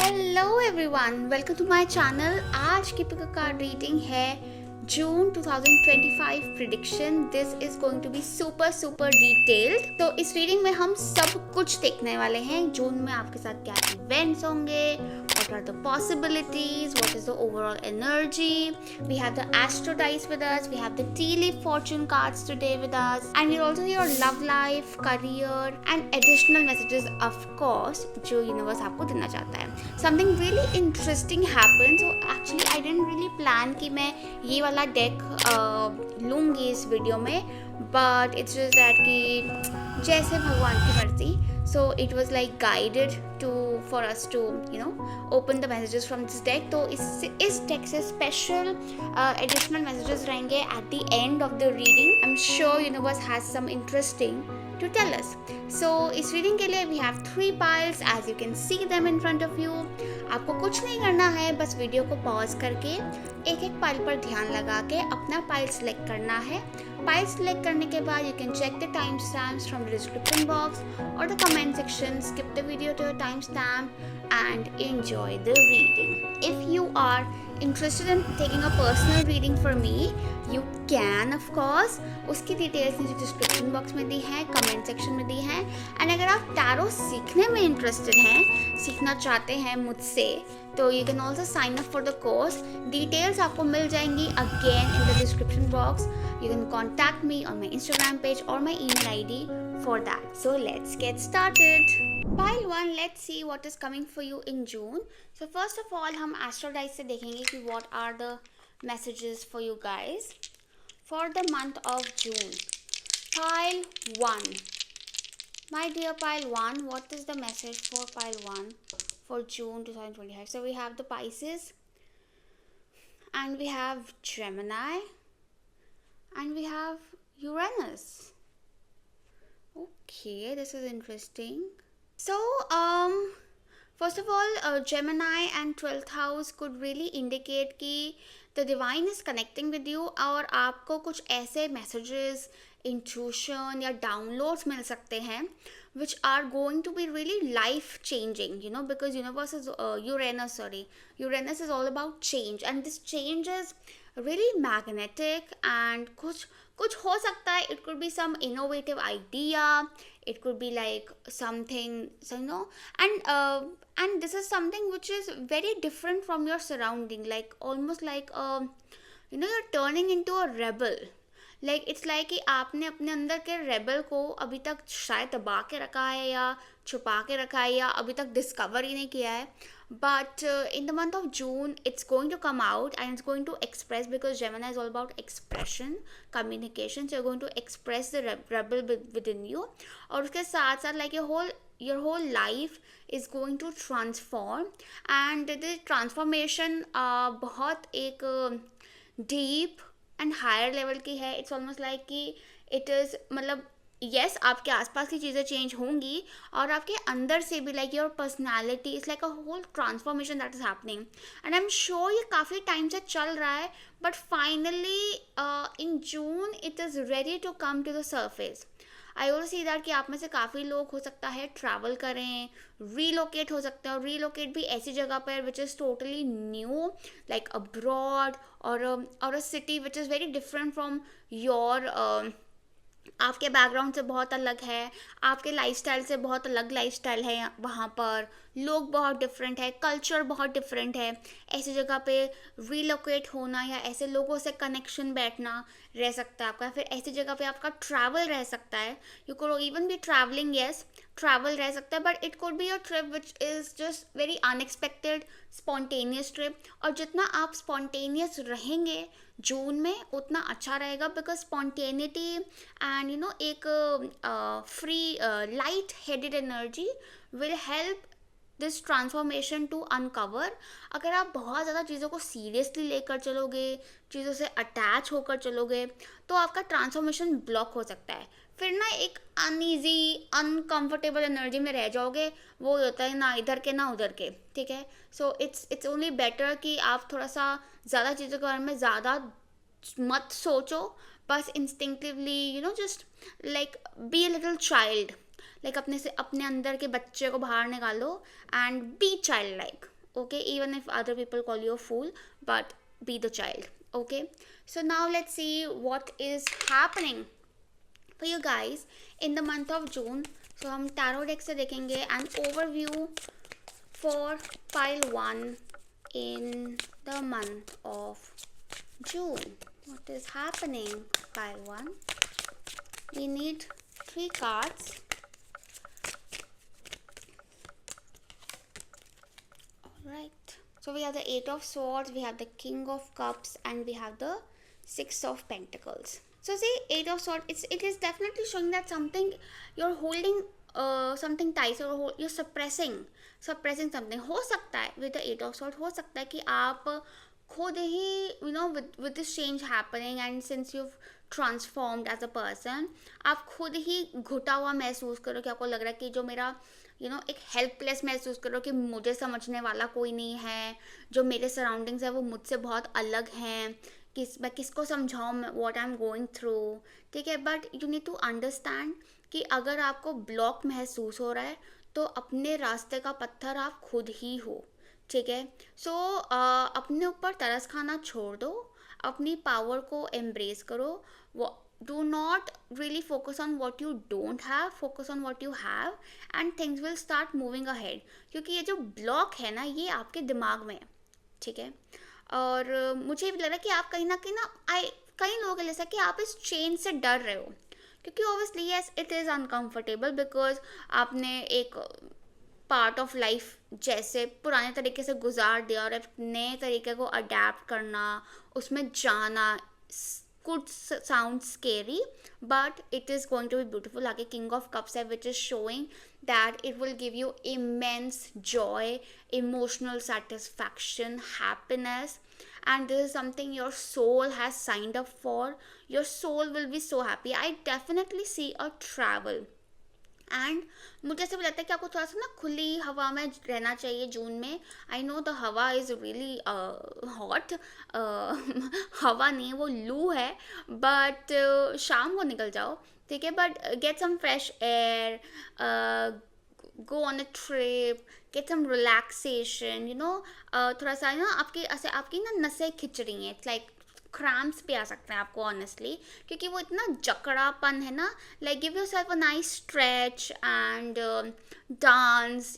Hello everyone, welcome to my channel. आज की pick card reading है June 2025 prediction. This is going to be super detailed. तो इस reading में हम सब कुछ देखने वाले हैं। जून में आपके साथ क्या इवेंट्स होंगे, what are the possibilities, what is the overall energy. We have the Astro dice with us, we have the tea leaf fortune cards today with us, and we'll also see your love life, career and additional messages of course जो universe आपको देना चाहता है। Something really interesting happened, so actually I didn't really plan कि मैं ये वाला deck लूँगी इस वीडियो में, but it's just that कि जैसे भगवान की मर्जी। So it was like guided for us to open the messages from this deck. तो इस deck से special additional messages रहेंगे at the end of the reading. I'm sure universe has some interesting to tell us. So इस reading के लिए we have 3 piles as you can see them in front of you. आपको कुछ नहीं करना है, बस वीडियो को पॉज करके एक एक पाइल पर ध्यान लगा के अपना पाइल सेलेक्ट करना है। पाइल सेलेक्ट करने के बाद you can check the timestamps from the description box or the comment section. Skip the video to your timestamp and enjoy the reading. If you are interested in taking a personal reading for me, you can of course. उसकी details नीचे description box में दी है, comment section में दी है। And अगर आप tarot सीखने में इंटरेस्टेड हैं, सीखना चाहते हैं मुझसे, तो you can also sign up for the course. Details आपको मिल जाएंगी again in the description box. You can contact me on my Instagram page or my email ID for that. So let's get started. Pile 1, let's see what is coming for you in June. So first of all, हम Astro dice से देखेंगे कि what are the messages for you guys for the month of June. Pile 1. My dear Pile 1, what is the message for Pile 1 for June 2025? So we have the Pisces and we have Gemini. And we have Uranus. Okay, this is interesting. So, first of all, Gemini and 12th house could really indicate कि the divine is connecting with you और आपको कुछ ऐसे messages, intuition या downloads मिल सकते हैं which are going to be really life changing, because universe is Uranus is all about change, and this change is really magnetic and कुछ हो सकता है. It could be some innovative idea, it could be like something, and this is something which is very different from your surrounding, like almost like you're turning into a rebel. Like it's like कि आपने अपने अंदर के rebel को अभी तक शायद दबा के रखा है या छुपा के रखा है या अभी तक डिस्कवर ही नहीं किया है. But in the month of June, it's going to come out and it's going to express, because Gemini is all about expression, communication. So you're going to express the rebel within you. और उसके साथ साथ like your whole life is going to transform, and the transformation बहुत एक deep and higher level की है. It's almost like कि it is मतलब येस आपके आसपास की चीज़ें चेंज होंगी और आपके अंदर से भी like your personality is like a whole transformation that is happening. And I am sure ये काफ़ी टाइम से चल रहा है, but finally in June it is ready to come to the surface. I also see that कि आप में से काफ़ी लोग हो सकता है ट्रैवल करें, रीलोकेट हो सकते हैं, और रीलोकेट भी ऐसी जगह पर which is totally new, like abroad और a city which is very different from your आपके बैकग्राउंड से बहुत अलग है, आपके लाइफस्टाइल से बहुत अलग लाइफस्टाइल है, वहाँ पर लोग बहुत डिफरेंट है, कल्चर बहुत डिफरेंट है. ऐसी जगह पे रीलोकेट होना या ऐसे लोगों से कनेक्शन बैठना रह सकता है आपका, या फिर ऐसी जगह पे आपका ट्रैवल रह सकता है. You could even be travelling, yes travel रह सकता है, but it could be a trip which is just very unexpected spontaneous trip. और जितना आप स्पॉन्टेनियस रहेंगे जून में उतना अच्छा रहेगा, बिकॉज स्पॉन्टेनिटी एंड एक free light headed energy will help this transformation to uncover. अगर आप बहुत ज़्यादा चीज़ों को सीरियसली लेकर चलोगे, चीज़ों से अटैच होकर चलोगे, तो आपका ट्रांसफॉर्मेशन ब्लॉक हो सकता है. फिर ना एक अनईजी अनकंफर्टेबल एनर्जी में रह जाओगे. वो होता है ना इधर के ना उधर के, ठीक है. सो इट्स ओनली बेटर कि आप थोड़ा सा ज़्यादा चीज़ों के बारे में ज़्यादा मत सोचो, बस instinctively just like be a little child, like अपने अंदर के बच्चे को बाहर निकालो and B child like. okay, even if other people call you a fool, but be the child. Okay, so now let's see what is happening for you guys in the month of June. So हम tarot deck से देखेंगे an overview for pile 1 in the month of June. What is happening, pile 1? We need 3 cards. Alright. So we have the 8 of Swords, we have the King of Cups, and we have the 6 of Pentacles. So see, 8 of Swords, it is definitely showing that something you're holding, something tight, or you're suppressing something. हो सकता है with the 8 of Swords, हो सकता है कि आप खुद ही, you know, with this change happening, and since you've transformed as a person, आप खुद ही घुटा हुआ महसूस करो कि आपको लग रहा है कि जो मेरा एक हेल्पलेस महसूस करो कि मुझे समझने वाला कोई नहीं है, जो मेरे सराउंडिंग्स है वो मुझसे बहुत अलग हैं, मैं किसको समझाऊँ what I am going through, ठीक है. But you need to understand कि अगर आपको ब्लॉक महसूस हो रहा है तो अपने रास्ते का पत्थर आप खुद ही हो, ठीक है. सो अपने ऊपर तरस खाना छोड़ दो, अपनी पावर को एम्ब्रेस करो. Do not really focus on what you don't have, focus on what you have, and things will start moving ahead. क्योंकि ये जो ब्लॉक है ना, ये आपके दिमाग में है, ठीक है. और मुझे भी लग रहा है कि आप कहीं ना कई लोगों के जैसा कि आप इस चेन से डर रहे हो, क्योंकि obviously yes it is uncomfortable, because आपने एक पार्ट ऑफ लाइफ जैसे पुराने तरीके से गुजार दिया और एक नए तरीके को अडेप्ट करना, उसमें जाना could sound scary, but it is going to be beautiful. आगे King of Cups है, which is showing that it will give you immense joy, emotional satisfaction, happiness, and this is something your soul has signed up for. Your soul will be so happy. I definitely see a travel. And मुझे ऐसे भी लगता है कि आपको थोड़ा सा ना खुली हवा में रहना चाहिए जून में. आई नो द हवा इज़ रियली हॉट, हवा नहीं वो लू है, बट शाम को निकल जाओ, ठीक है. But get some fresh air, go on a trip, get some relaxation, थोड़ा सा ना आपकी ना नसें खिंच रही हैं, इट्स लाइक क्रैम्प्स भी आ सकते हैं आपको ऑनेस्टली, क्योंकि वो इतना जकड़ापन है ना. Like give yourself a nice stretch and dance,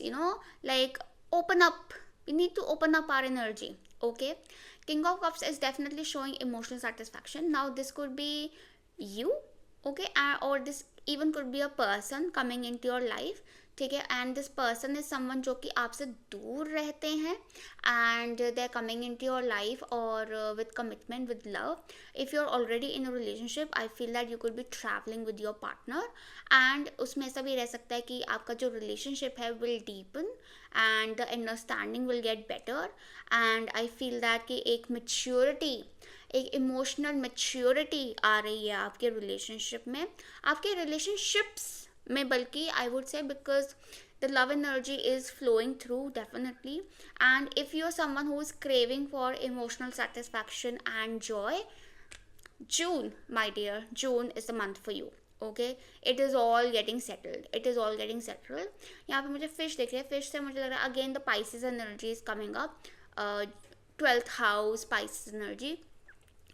like open up. We need to open up our energy. Okay, King of Cups is definitely showing emotional satisfaction. Now this could be you, okay, or this even could be a person coming into your life, ठीक है. And this person is someone जो कि आपसे दूर रहते हैं, and they are coming into your life और with commitment, with love. If you are already in a relationship, I feel that you could be travelling with your partner, and उसमें ऐसा भी रह सकता है कि आपका जो रिलेशनशिप है will deepen and the understanding will get better. And I feel that कि एक मेच्योरिटी, एक इमोशनल मेच्योरिटी आ रही है आपके रिलेशनशिप में, आपके रिलेशनशिप्स में, बल्कि I would say, because the love energy is flowing through definitely. And if you are someone who is craving for emotional satisfaction and joy, June, my dear, June is the month for you. Okay, it is all getting settled. It is all getting settled. यहाँ पे मुझे fish दिख रही है. Fish से मुझे लग रहा है again the Pisces energy is coming up. 12th house Pisces energy.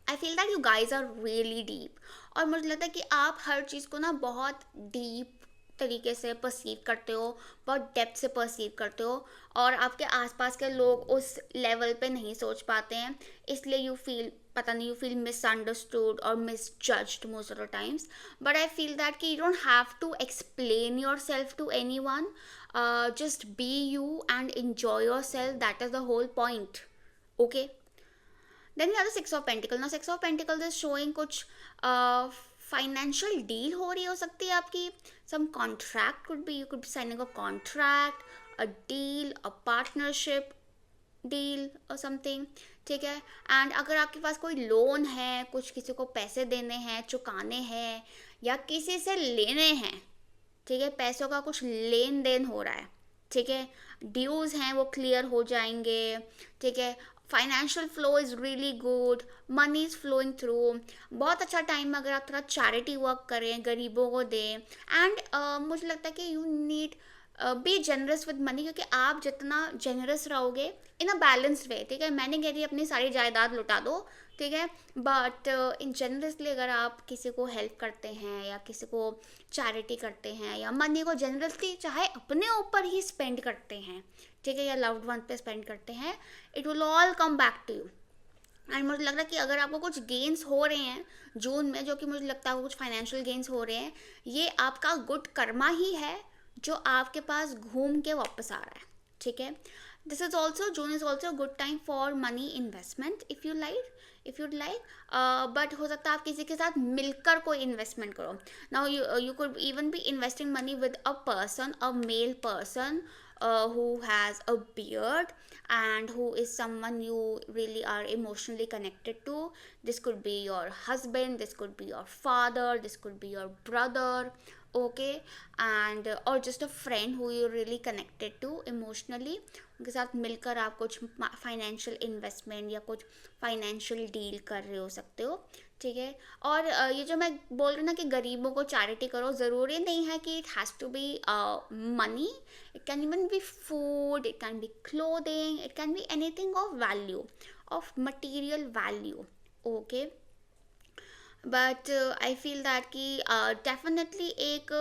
I feel that you guys are really deep. और मुझे लगता है कि आप हर चीज़ को ना बहुत डीप तरीके से परसीव करते हो, बहुत डेप्थ से परसीव करते हो, और आपके आसपास के लोग उस लेवल पे नहीं सोच पाते हैं, इसलिए यू फील, पता नहीं, यू फील मिसअंडरस्टूड और misjudged most of the times. But I feel that कि you don't have to explain yourself to anyone. Just be you and enjoy yourself. That is the whole point. Okay. Then we have the Six of Pentacles. Now Six of Pentacles is showing कुछ financial deal हो रही हो सकती है आपकी. Some contract could be, you could be signing a contract, a deal, a partnership deal और something, ठीक है. एंड अगर आपके पास कोई लोन है, कुछ किसी को पैसे देने हैं, चुकाने हैं, या किसी से लेने हैं, ठीक है, पैसों का कुछ लेन देन हो रहा है, ठीक है, ड्यूज हैं वो क्लियर हो जाएंगे, ठीक है. Financial flow is really good, money is flowing through. बहुत अच्छा टाइम अगर आप थोड़ा चैरिटी वर्क करें, गरीबों को दें. एंड मुझे लगता है कि you need be generous with money, क्योंकि आप जितना जनरस रहोगे इन अ बैलेंस्ड वे, ठीक है, मैंने कह रही अपनी सारी जायदाद लुटा दो, ठीक है, बट इन जनरसली अगर आप किसी को हेल्प करते हैं या किसी को चैरिटी करते हैं या मनी को जनरसली चाहे अपने ऊपर ही स्पेंड करते हैं, ठीक है, या लव्ड वन पे स्पेंड करते हैं, it will all come back to you. And मुझे लग रहा है कि अगर आपको कुछ गेंस हो रहे हैं जून में, जो कि मुझे लगता है कुछ फाइनेंशियल गेंस हो रहे हैं, ये आपका गुड कर्मा ही है जो आपके पास घूम के वापस आ रहा है, ठीक है। This is also, June is also good time for money investment if you'd like, but हो सकता है आप किसी के साथ मिलकर कोई इन्वेस्टमेंट करो। Now you could even be investing money with a person, a male person who has a beard and who is someone you really are emotionally connected to. This could be your husband, this could be your father, this could be your brother, okay, and or just a friend who you're really connected to emotionally. उनके साथ मिलकर आप कुछ financial investment या कुछ financial deal कर रहे हो सकते हो, ठीक है। और ये जो मैं बोल रही हूँ ना कि गरीबों को चैरिटी करो, ज़रूरी नहीं है कि it has to be money, it can even be food, it can be clothing, it can be anything of value, of material value, okay. But I feel that कि डेफिनेटली एक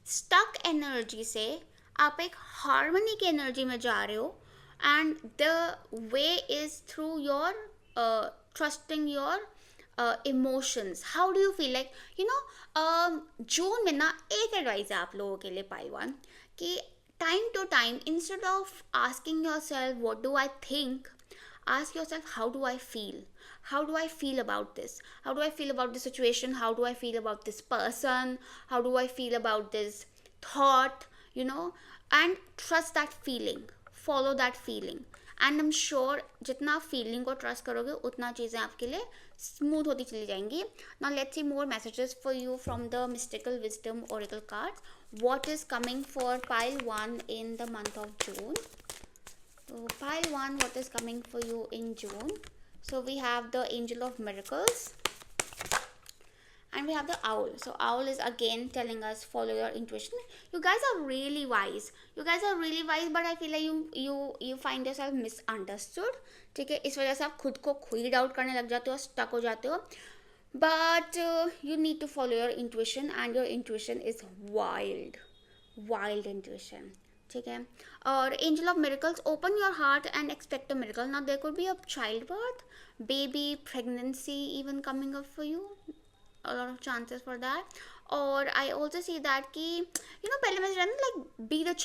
स्टक एनर्जी से आप एक harmony की energy में जा रहे हो, and the way is through your trusting your emotions. How do you feel like, you know, June में ना एक एडवाइस है आप लोगों के लिए पाई वन, कि time to time instead of asking yourself what do I think, ask yourself how do I feel, how do I feel about this, how do I feel about this situation, how do I feel about this person, how do I feel about this thought, you know, and trust that feeling, follow that feeling, and I'm sure जितना आप feeling को trust करोगे उतना चीज़ें आपके लिए smooth होती चली जाएंगी। Now let's see more messages for you from the mystical wisdom oracle cards. What is coming for pile 1 in the month of June? So pile 1, what is coming for you in June? So we have the angel of miracles and we have the owl. So owl is again telling us follow your intuition. You guys are really wise, but I feel like you find yourself misunderstood, ठीक है, इस वजह से आप खुद को खुद doubt करने लग जाते हो, स्टक हो जाते हो, but you need to follow your intuition, and your intuition is wild intuition, ठीक है। और angel of miracles, open your heart and expect a miracle. Now there could be a child birth, baby, pregnancy even coming up for you, a lot of chances for that. और I also see that कि you know पहले मैं जाना like be the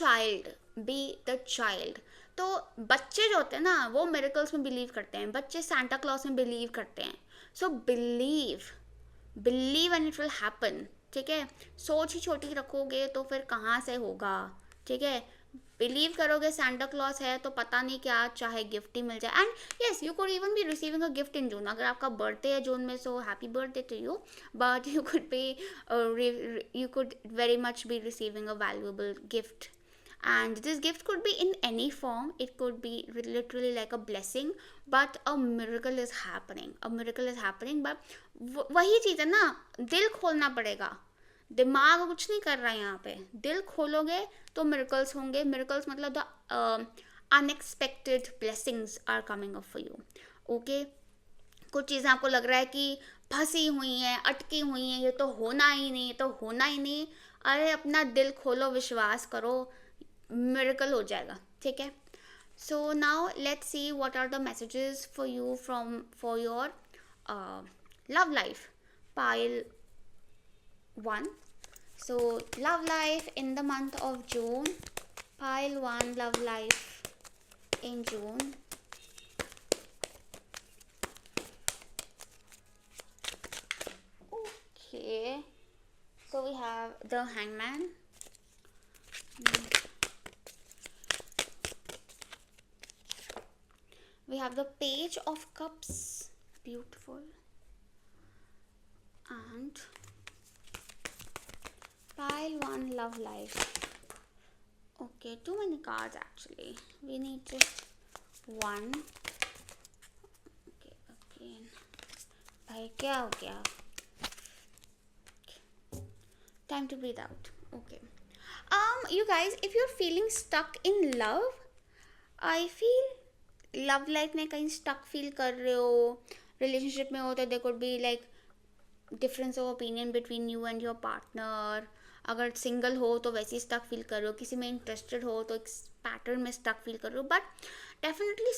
child। तो बच्चे जो होते हैं ना वो miracles में बिलीव करते हैं, बच्चे सांता क्लॉज में बिलीव करते हैं, so believe and it will happen, ठीक है। सोच ही छोटी रखोगे तो फिर कहाँ से होगा, ठीक है। बिलीव करोगे सांता क्लॉज है तो पता नहीं क्या चाहे गिफ्ट ही मिल जाए, and yes you could even be receiving a gift in June. अगर आपका बर्थडे है जून में, so happy birthday to you, but you could very much be receiving a valuable gift, and this gift could be in any form, it could be literally like a blessing, but a miracle is happening, but वही चीज़ है ना, दिल खोलना पड़ेगा, दिमाग कुछ नहीं कर रहा है यहाँ पे, दिल खोलोगे तो मिरेकल्स होंगे। मिरेकल्स मतलब the unexpected blessings are coming up for you, okay. कुछ चीज़ें आपको लग रहा है कि फंसी हुई हैं, अटकी हुई हैं, ये तो होना ही नहीं, अरे अपना दिल खोलो, विश्वास करो, मिरेकल हो जाएगा, ठीक है। So now let's see what are the messages for you for your love life, pile 1. So love life in the month of June, pile 1, love life in June. Okay, so we have the hangman, we have the page of cups, beautiful, and pile 1, love life. Okay, too many cards actually, we need just one. Okay, again, भाई क्या हो गया, time to breathe out, okay। You guys, if you're feeling stuck in love, I feel love life में कहीं stuck feel कर रहे हो, relationship में हो तो there could be like difference of opinion between you and your partner. अगर single हो तो वैसे ही स्टक फील कर रहे हो, किसी में इंटरेस्टेड हो तो एक पैटर्न में स्टक फील कर रहे हो, but definitely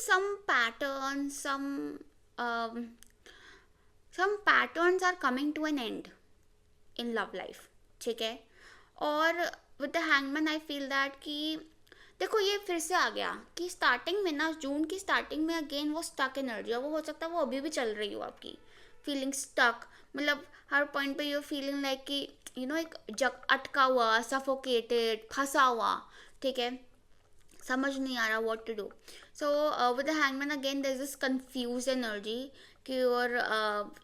some patterns are coming to an end in love life. ठीक है. और with the hangman I feel that कि देखो ये फिर से आ गया कि स्टार्टिंग में ना, जून की स्टार्टिंग में अगेन वो स्टक एनर्जी, और वो हो सकता है वो अभी भी चल रही हो आपकी फीलिंग स्टक, मतलब हर पॉइंट पे यू फीलिंग लाइक कि एक जग अटका हुआ, सफोकेटेड, फंसा हुआ. ठीक है, समझ नहीं आ रहा what to do. So with the hangman again there is this confuse energy कि, और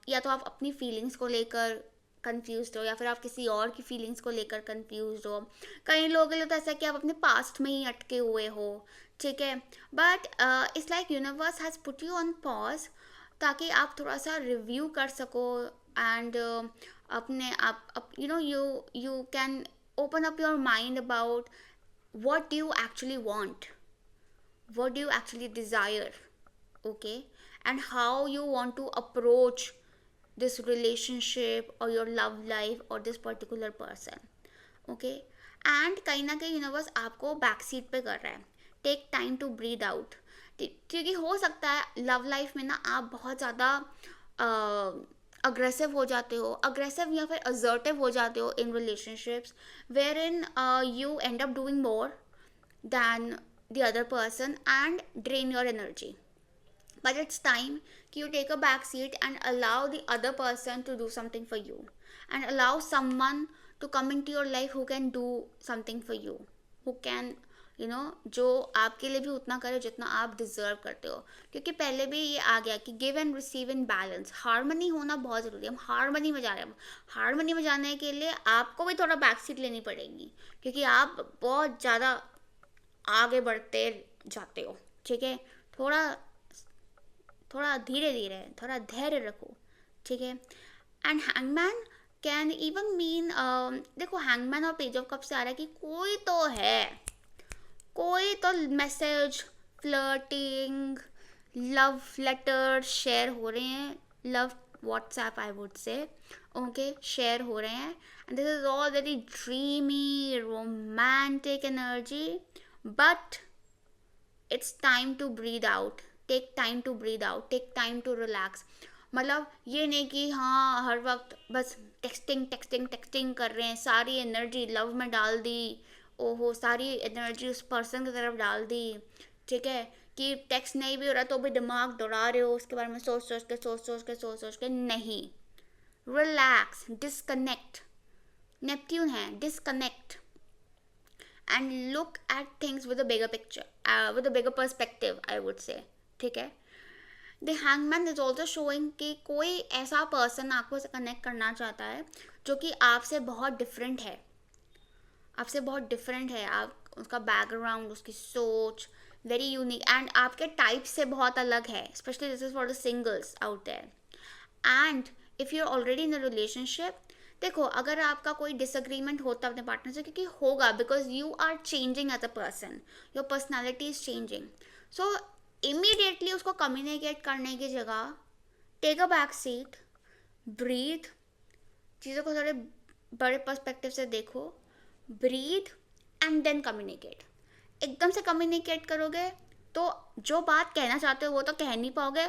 या तो आप अपनी फीलिंग्स को लेकर कंफ्यूज हो, या फिर आप किसी और की फीलिंग्स को लेकर कंफ्यूज हो. कई लोगों के लिए तो ऐसा है कि आप अपने पास्ट में ही अटके हुए हो. ठीक है, but it's like universe has put you on pause ताकि आप थोड़ा सा रिव्यू कर सको, एंड अपने आप you can open up your mind about what do you actually want, what do you actually desire, okay, and how you want to approach this relationship or your love life or this particular person. okay, and कहीं ना कहीं universe आपको back seat पे कर रहा है. Take time to breathe out, क्योंकि हो सकता है लव लाइफ में ना आप बहुत ज़्यादा अग्रेसिव हो जाते हो, अग्रेसिव या फिर असर्टिव हो जाते हो in relationships, wherein you end up doing more than the other person and drain your energy. But it's time you take a back seat and allow the other person to do something for you, and allow someone to come into your life who can do something for you, who can जो आपके लिए भी उतना करे जितना आप deserve करते हो. क्योंकि पहले भी ये आ गया कि give and receive in balance, harmony होना बहुत ज़रूरी है. हम हार्मनी में जा रहे हैं. हार्मनी में जाने के लिए आपको भी थोड़ा बैक सीट लेनी पड़ेगी, क्योंकि आप बहुत ज़्यादा आगे बढ़ते जाते हो. ठीक है, थोड़ा धीरे धीरे, थोड़ा धैर्य रखो. ठीक है. And hangman can even mean, देखो हैंगमैन और पेज ऑफ कप से आ रहा है कि कोई तो message, flirting, love letter share हो रहे हैं, love WhatsApp I would say, okay, share हो रहे हैं. And this is all very dreamy romantic energy, but it's time to breathe out. Take time to breathe out, take time to relax. मतलब ये नहीं कि हाँ हर वक्त बस टेक्सटिंग कर रहे हैं, सारी एनर्जी लव में डाल दी, ओहो सारी एनर्जी उस पर्सन की तरफ डाल दी. ठीक है, कि टेक्स्ट नहीं भी हो रहा तो भी दिमाग दौड़ा रहे हो उसके बारे में, सोच के. नहीं, रिलैक्स, डिस्कनेक्ट. नेपट्यून है, disconnect and look at things with a bigger picture, with a bigger perspective, I would say. ठीक है. The hangman is also showing कि कोई ऐसा पर्सन आपको से कनेक्ट करना चाहता है जो कि आपसे बहुत डिफरेंट है, आप उसका बैकग्राउंड, उसकी सोच वेरी यूनिक, एंड आपके टाइप से बहुत अलग है. Specially this is for the singles out there. And if you are already in a relationship, देखो अगर आपका कोई डिसएग्रीमेंट होता है अपने पार्टनर से, क्योंकि होगा, because you are changing as a person, your personality is changing. So immediately उसको कम्युनिकेट करने की जगह take a back seat, breathe, चीज़ों को थोड़े बड़े पर्सपेक्टिव से देखो, ब्रीथ एंड देन कम्युनिकेट. एकदम से कम्युनिकेट करोगे तो जो बात कहना चाहते हो वो तो कह नहीं पाओगे,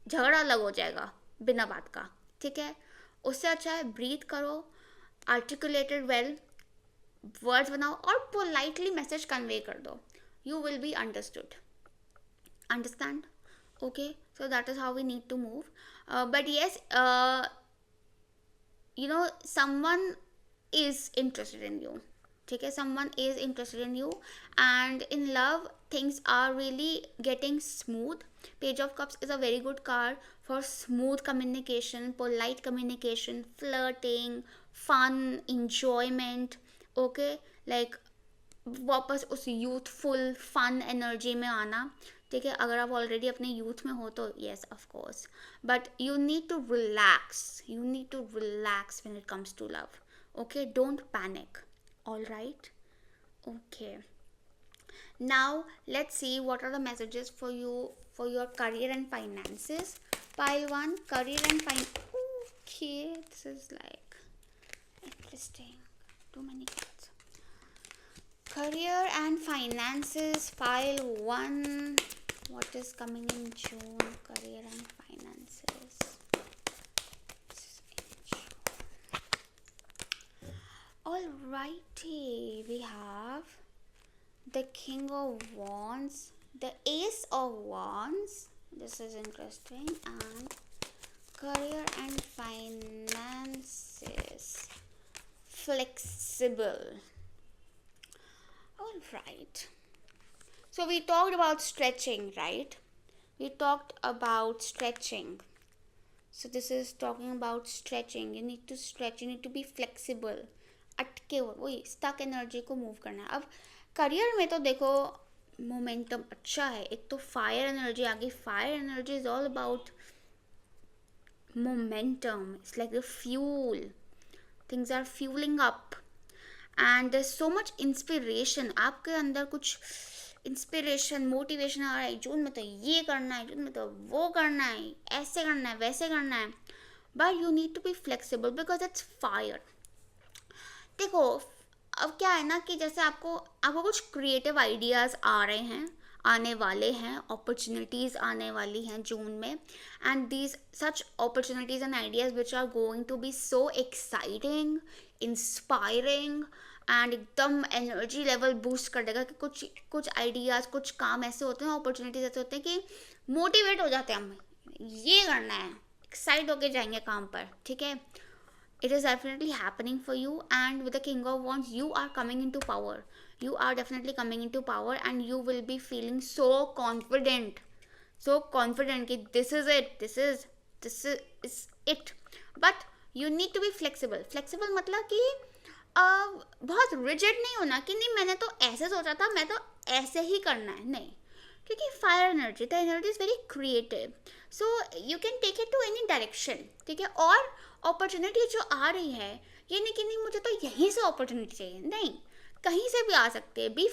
झगड़ा अलग हो जाएगा बिना बात का. ठीक है, उससे अच्छा है ब्रीथ करो, आर्टिकुलेटेड वेल, वर्ड्स बनाओ और पोलाइटली मैसेज कन्वे कर दो. You will be understand. Okay, so that is how we need to move. But yes, someone is interested in you. ठीक है, someone is interested in you, and in love things are really getting smooth. Page of Cups is a very good card for smooth communication, polite communication, flirting, fun, enjoyment. Okay, like वापस उस youthful fun energy में आना. ठीक है, अगर आप already अपने youth में हो तो yes of course, but you need to relax when it comes to love. Okay, don't panic. All right, Okay. Now let's see what are the messages for you for your career and finances. Pile 1, career and Okay, this is like interesting. Too many cards. Career and finances, pile 1. What is coming in June? Career and finances. Alrighty, we have the King of Wands, the Ace of Wands. This is interesting. And career and finances, flexible. All right. So we talked about stretching, right? We talked about stretching. So this is talking about stretching. You need to stretch. You need to be flexible. अटके वही stuck energy को move करना है. अब career में तो देखो momentum अच्छा है. एक तो फायर एनर्जी आ गई. Fire energy is all about momentum. It's like the fuel. Things are fueling up. And there's so much inspiration. आपके अंदर कुछ इंस्पिरेशन मोटिवेशन आ रहा है. जून में तो ये करना है, जून में तो वो करना है, ऐसे करना है, वैसे करना है. But you need to be flexible because it's fire. देखो अब क्या है ना कि जैसे आपको कुछ क्रिएटिव आइडियाज़ आ रहे हैं, आने वाले हैं, अपॉर्चुनिटीज़ आने वाली हैं जून में. And these such opportunities and ideas which are going to be so exciting, inspiring and एकदम एनर्जी लेवल बूस्ट कर देगा. कि कुछ आइडियाज़, कुछ काम ऐसे होते हैं, अपॉर्चुनिटीज़ ऐसे होते हैं कि मोटिवेट हो जाते हैं. हम ये करना है, एक्साइट होके जाएंगे काम पर. ठीक है, it is definitely happening for you. And with the King of Wands, you are coming into power. You are definitely coming into power and you will be feeling so confident कि this is it. But you need to be flexible. मतलब कि बहुत rigid नहीं होना कि नहीं मैंने तो ऐसे सोचा था, मैं तो ऐसे ही करना है. नहीं, क्योंकि fire energy, the energy is very creative. So you can take it to any direction. ठीक है, और अपॉर्चुनिटी जो आ रही है ये नहीं कि नहीं मुझे तो यहीं से अपॉर्चुनिटी चाहिए. नहीं, कहीं से भी आ सकते हैं. Be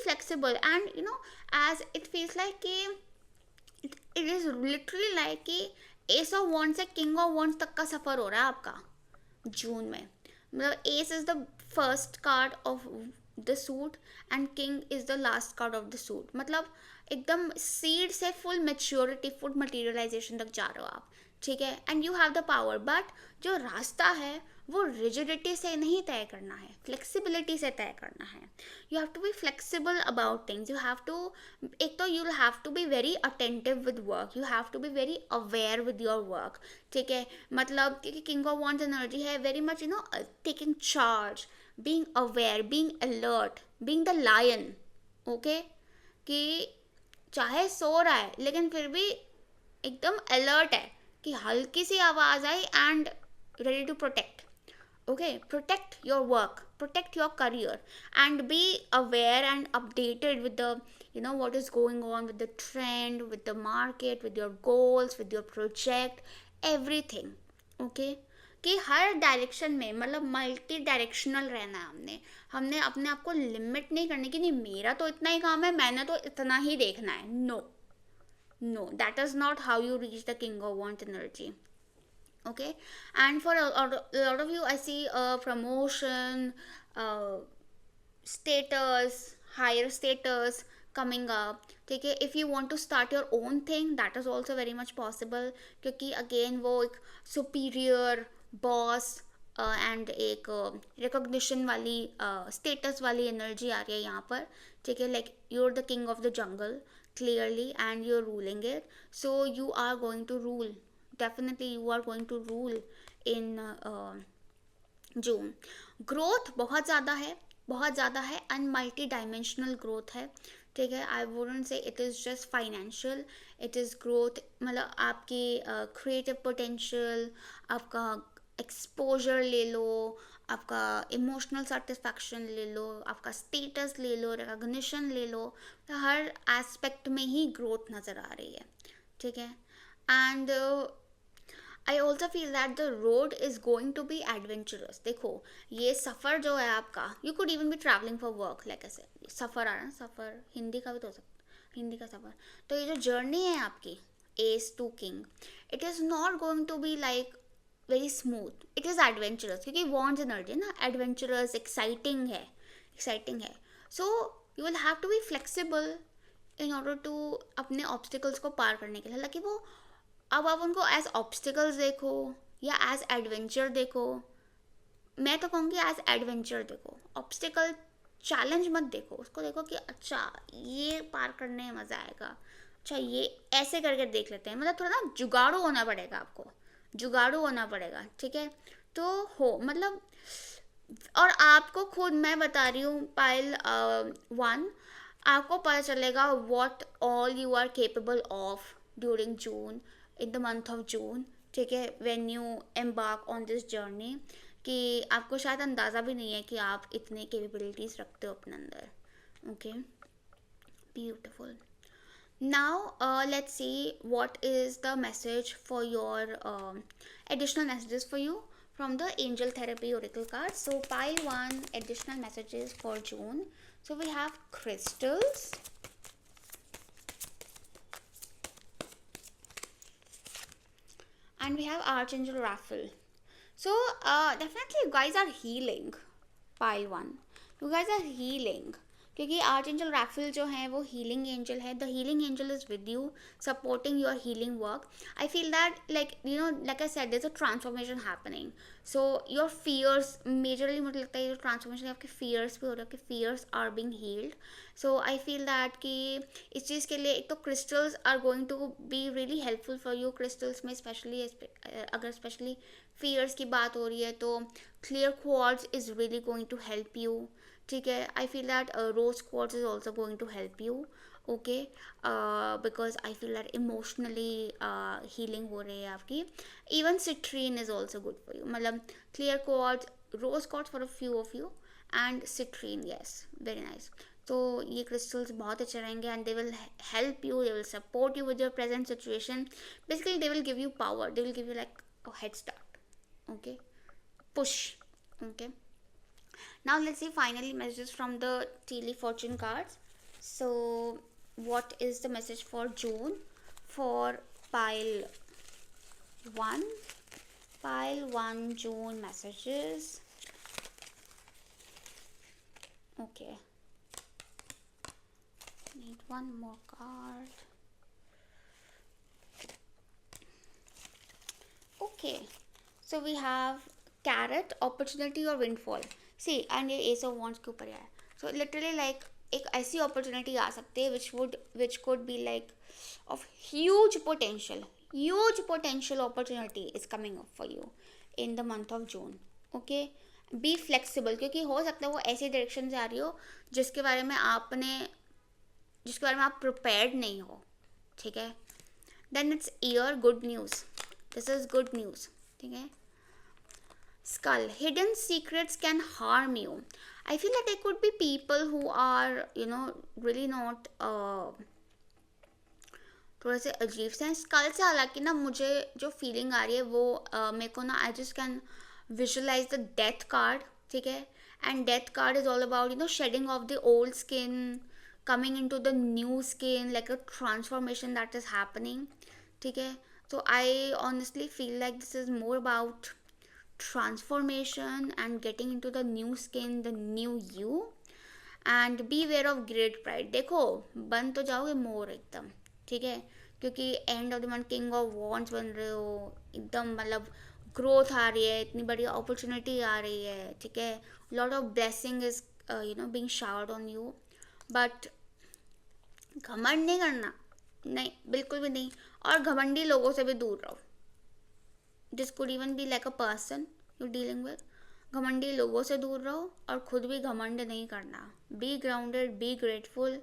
flexible and you know as it feels like कि इट इज़ लिटरली लाइक कि एस ऑफ वॉन्ड्स से किंग ऑफ वॉन्ड्स तक का सफ़र हो रहा है आपका जून में. मतलब S is the first card of the suit and king is the last card of the suit. मतलब एकदम सीड से फुल मेच्योरिटी, फुल मटीरियलाइजेशन तक जा रहे हो आप. ठीक है, and you have the power. But जो रास्ता है वो रिजिडिटी से नहीं तय करना है, फ्लेक्सिबिलिटी से तय करना है. You have to be flexible about things. You have to, एक तो you have to be very attentive with work. You have to be very aware with your work. ठीक है, मतलब क्योंकि किंग ऑफ वॉन्ड्स एनर्जी है very much taking charge, being aware, being alert, being the lion. Okay, कि चाहे सो रहा है लेकिन फिर भी एकदम अलर्ट है कि हल्की सी आवाज़ आई and ready to protect. Okay, protect your work, protect your career and be aware and updated with the what is going on with the trend, with the market, with your goals, with your project, everything. Okay, कि हर direction में मतलब multi directional रहना है. हमने अपने आप को limit नहीं करने की, नहीं मेरा तो इतना ही काम है, मैंने तो इतना ही देखना है. No, that is not how you reach the King of Wands energy. Okay, and for a lot of you I see promotion, status, higher status coming up. ठीक है, if you want to start your own thing, that is also very much possible. क्योंकि again वो एक superior boss and एक recognition वाली status वाली energy आ रही है यहाँ पर. ठीक है, like you are the king of the jungle clearly and you're ruling it, so you are going to rule. Definitely you are going to rule in June. Growth बहुत ज़्यादा है एंड मल्टी डायमेंशनल ग्रोथ है. ठीक है, I wouldn't say it is just financial, it is growth. मतलब आपकी creative potential, आपका exposure ले लो, आपका इमोशनल सेटिस्फैक्शन ले लो, आपका स्टेटस ले लो, रिकॉग्निशन ले लो. तो हर एस्पेक्ट में ही ग्रोथ नज़र आ रही है. ठीक है, and I also feel that the road is going to be adventurous. देखो, ये सफ़र जो है आपका, you could even be travelling for work, like ऐसे सफ़र आ रहा है, सफ़र हिंदी का भी तो हो सकता है, हिंदी का सफ़र. तो ये जो जर्नी है आपकी ace to king, it is not going to be like very smooth. It is adventurous, क्योंकि वॉन्ट्स एनर्जी ना, एडवेंचरस, एक्साइटिंग है. So you will have to be flexible in order to अपने ऑब्स्टिकल्स को पार करने के लिए. हालांकि वो, अब आप उनको एज ऑब्स्टिकल्स देखो या एज एडवेंचर देखो, मैं तो कहूँगी एज एडवेंचर देखो. ऑब्स्टिकल चैलेंज मत देखो, उसको देखो कि अच्छा ये पार करने में मज़ा आएगा, अच्छा ये ऐसे करके देख लेते हैं. मतलब थोड़ा ना जुगाड़ू होना पड़ेगा आपको, जुगाड़ू होना पड़ेगा, ठीक है. तो हो मतलब, और आपको खुद मैं बता रही हूँ पाइल 1, आपको पता चलेगा what all you are capable of during June, in the month of June, ठीक है, when you embark on this journey, कि आपको शायद अंदाज़ा भी नहीं है कि आप इतने कैपेबिलिटीज़ रखते हो अपने अंदर. Okay, beautiful. Now let's see what is the message for your additional messages for you from the angel therapy oracle card. So pile 1, additional messages for June. So we have crystals, and we have archangel Raphael. So definitely you guys are healing. Pile 1, you guys are healing, क्योंकि archangel Raphael जो है वो healing angel है. The healing angel is with you, supporting your healing work. I feel that like you know, like I said, there is a transformation happening. So your fears, majorly मुझे लगता है ये transformation आपके fears पे हो रहा है, आपके fears are being healed. So I feel that कि इस चीज़ के लिए एक तो crystals are going to be really helpful for you. Crystals में स्पेशली अगर स्पेशली फियर्स की बात हो रही है तो clear quartz is really going to help you, ठीक है. I feel that rose quartz is also going to help you, okay, because I feel that emotionally healing हो रही है आपकी. Even citrine is also good for you. मतलब clear quartz, rose quartz for a few of you, and citrine, yes, very nice. तो ये crystals बहुत अच्छे रहेंगे and they will help you, they will support you with your present situation. Basically they will give you power, they will give you like a head start, okay, push, okay. Now let's see finally messages from the Tealy fortune cards. So what is the message for June for pile 1? Pile 1 June messages. Okay, need one more card. Okay, so we have carrot, opportunity और windfall. See, and ये ace of wands के ऊपर है. So literally like एक ऐसी opportunity आ सकती है which could be like of huge potential opportunity is coming up for you in the month of June. Okay, be flexible, क्योंकि हो सकता है वो ऐसी डायरेक्शन से आ रही हो जिसके बारे में आप prepared नहीं हो, ठीक है. Then it's ear, good news. This is good news, ठीक है. Skull, hidden secrets can harm you. I feel that there could be people who are, you know, really not थोड़े से अजीब से हैं. स्कल से हालांकि ना मुझे जो फीलिंग आ रही है वो मेरे को ना, I just can visualise the death card, ठीक है. And death card is all about, you know, shedding of the old skin, coming into the new skin, like a transformation that is happening, ठीक है. So I honestly feel like this is more about transformation and getting into the new skin, the new you, and beware of great pride. देखो बन तो जाओगे मोर एकदम, ठीक है, क्योंकि end of the month king of wands बन रहे हो एकदम. मतलब ग्रोथ आ रही है, इतनी बड़ी अपॉर्चुनिटी आ रही है, ठीक है. Lot of blessing is you know being showered on you, but घमंड नहीं करना, नहीं, बिल्कुल भी नहीं. और घमंडी लोगों से भी दूर रहो. This could even be like a person you dealing with. घमंडी लोगों से दूर रहो और खुद भी घमंड नहीं करना. बी ग्राउंडेड, बी ग्रेटफुल,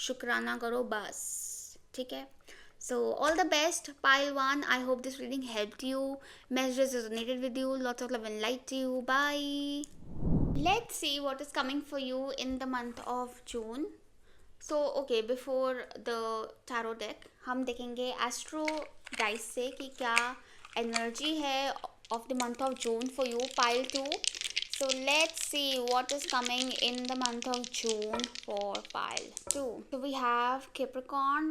शुक्राना करो बस, ठीक है. So all the best, pile 1. I hope this reading helped you. Messages resonated with you. Lots of love and light to you. Bye. Let's see what is coming for you in the month of June. So okay, before the tarot deck हम देखेंगे astro dice से कि क्या energy है of the month of June for you, pile 2. So let's see what is coming in the month of June for pile 2. So we have Capricorn,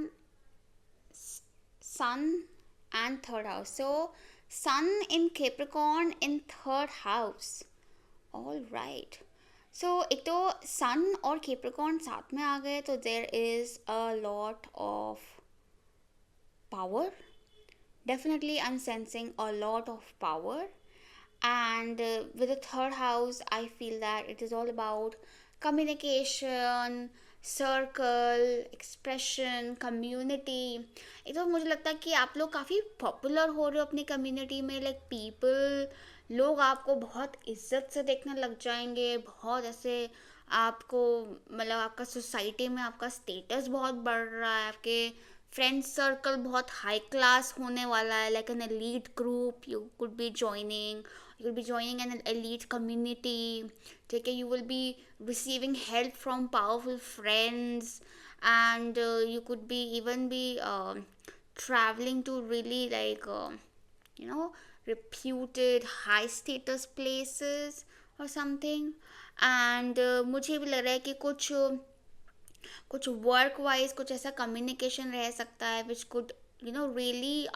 Sun, and third house. So Sun in Capricorn in third house. All right. So एक तो Sun और Capricorn साथ में आ गए तो there is a lot of power. Definitely I'm sensing a lot of power, and with the third house I feel that it is all about communication, circle, expression, community. एक तो मुझे लगता है कि आप लोग काफ़ी पॉपुलर हो रहे हो अपनी कम्युनिटी में. लाइक पीपल, लोग आपको बहुत इज्जत से देखने लग जाएंगे. बहुत ऐसे आपको, मतलब आपका सोसाइटी में आपका स्टेटस बहुत बढ़ रहा है. आपके फ्रेंड सर्कल बहुत हाई क्लास होने वाला है. Like an elite group you could B joining. You will be joining an elite community. ठीक है, you will be receiving help from powerful friends, and you could be even be traveling to really like you know reputed high status places or something. And मुझे भी लग रहा है कि कुछ work wise कुछ ऐसा कम्युनिकेशन रह सकता है विच कुड रियली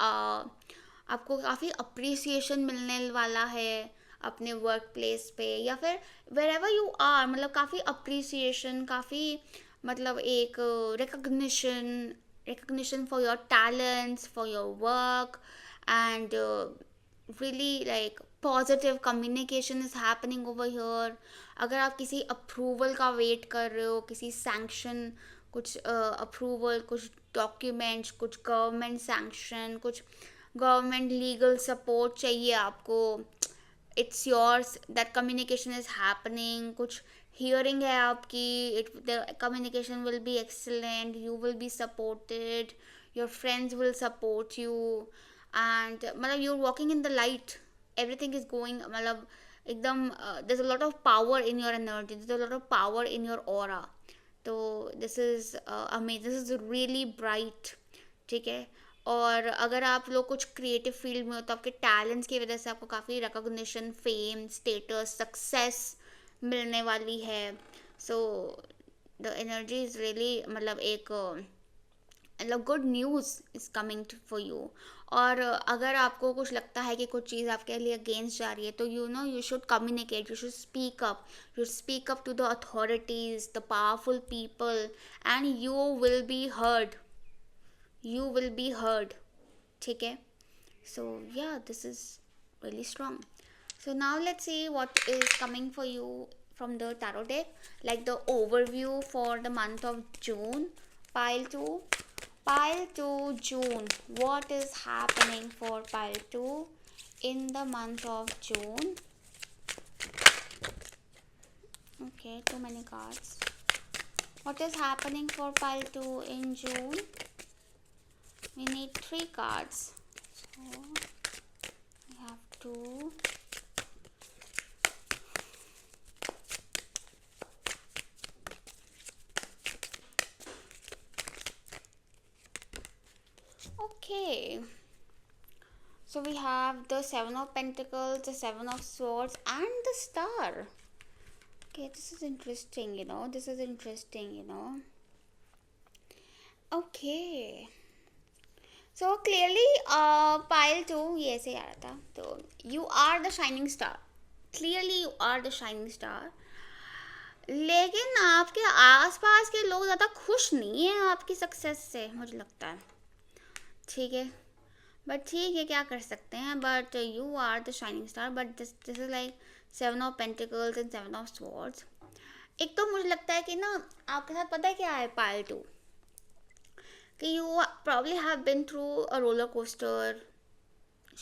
आपको काफ़ी अप्रिसिएशन मिलने वाला है अपने वर्क प्लेस पे, या फिर वेर एवर यू आर. मतलब काफ़ी अप्रिसिएशन, काफ़ी मतलब एक recognition for your talents, for your work, and really like positive communication is happening over here. अगर आप किसी अप्रूवल का वेट कर रहे हो, किसी सैंक्शन, कुछ अप्रूवल, कुछ डॉक्यूमेंट्स, कुछ गवर्नमेंट सैंक्शन, कुछ गवर्नमेंट लीगल सपोर्ट चाहिए आपको, it's yours. That communication is happening. कुछ हियरिंग है आपकी, the communication will be excellent. You will be supported, your friends will support you, and मतलब you are walking in the light. Everything is going, मतलब एकदम there's a lot of power in your energy, there's a lot of power in your aura. तो this is amazing, this is really bright. ठीक है. और अगर आप लोग कुछ क्रिएटिव फील्ड में हो तो आपके टैलेंट्स की वजह से आपको काफ़ी रिकॉग्निशन, फेम, स्टेटस, सक्सेस मिलने वाली है. So the energy is really मतलब एक मतलब good news is coming for you. और अगर आपको कुछ लगता है कि कुछ चीज़ आपके लिए अगेंस्ट जा रही है तो you should communicate, you should speak up to the authorities, the powerful people, and you will be heard. ठीक है. So yeah, this is really strong. So now let's see what is coming for you from the tarot deck, like the overview for the month of June. Pile 2 June. What is happening for pile 2 in the month of June? Okay, too many cards. What is happening for pile 2 in June? We need 3 cards, so we have 2. Okay, so we have the 7 of Pentacles, the 7 of Swords, and the Star. Okay, this is interesting, this is interesting. Okay, so clearly pile 2 ये ऐसे आ रहा था. तो you are the shining star, clearly you are the shining star. लेकिन आपके आसपास के लोग ज़्यादा खुश नहीं हैं आपकी सक्सेस से, मुझे लगता है. ठीक है, बट ठीक है, क्या कर सकते हैं. But you are the shining star. But this is like 7 of pentacles and 7 of swords. एक तो मुझे लगता है कि ना आपके साथ पता है क्या है पाइल 2, कि you probably have been through a roller coaster,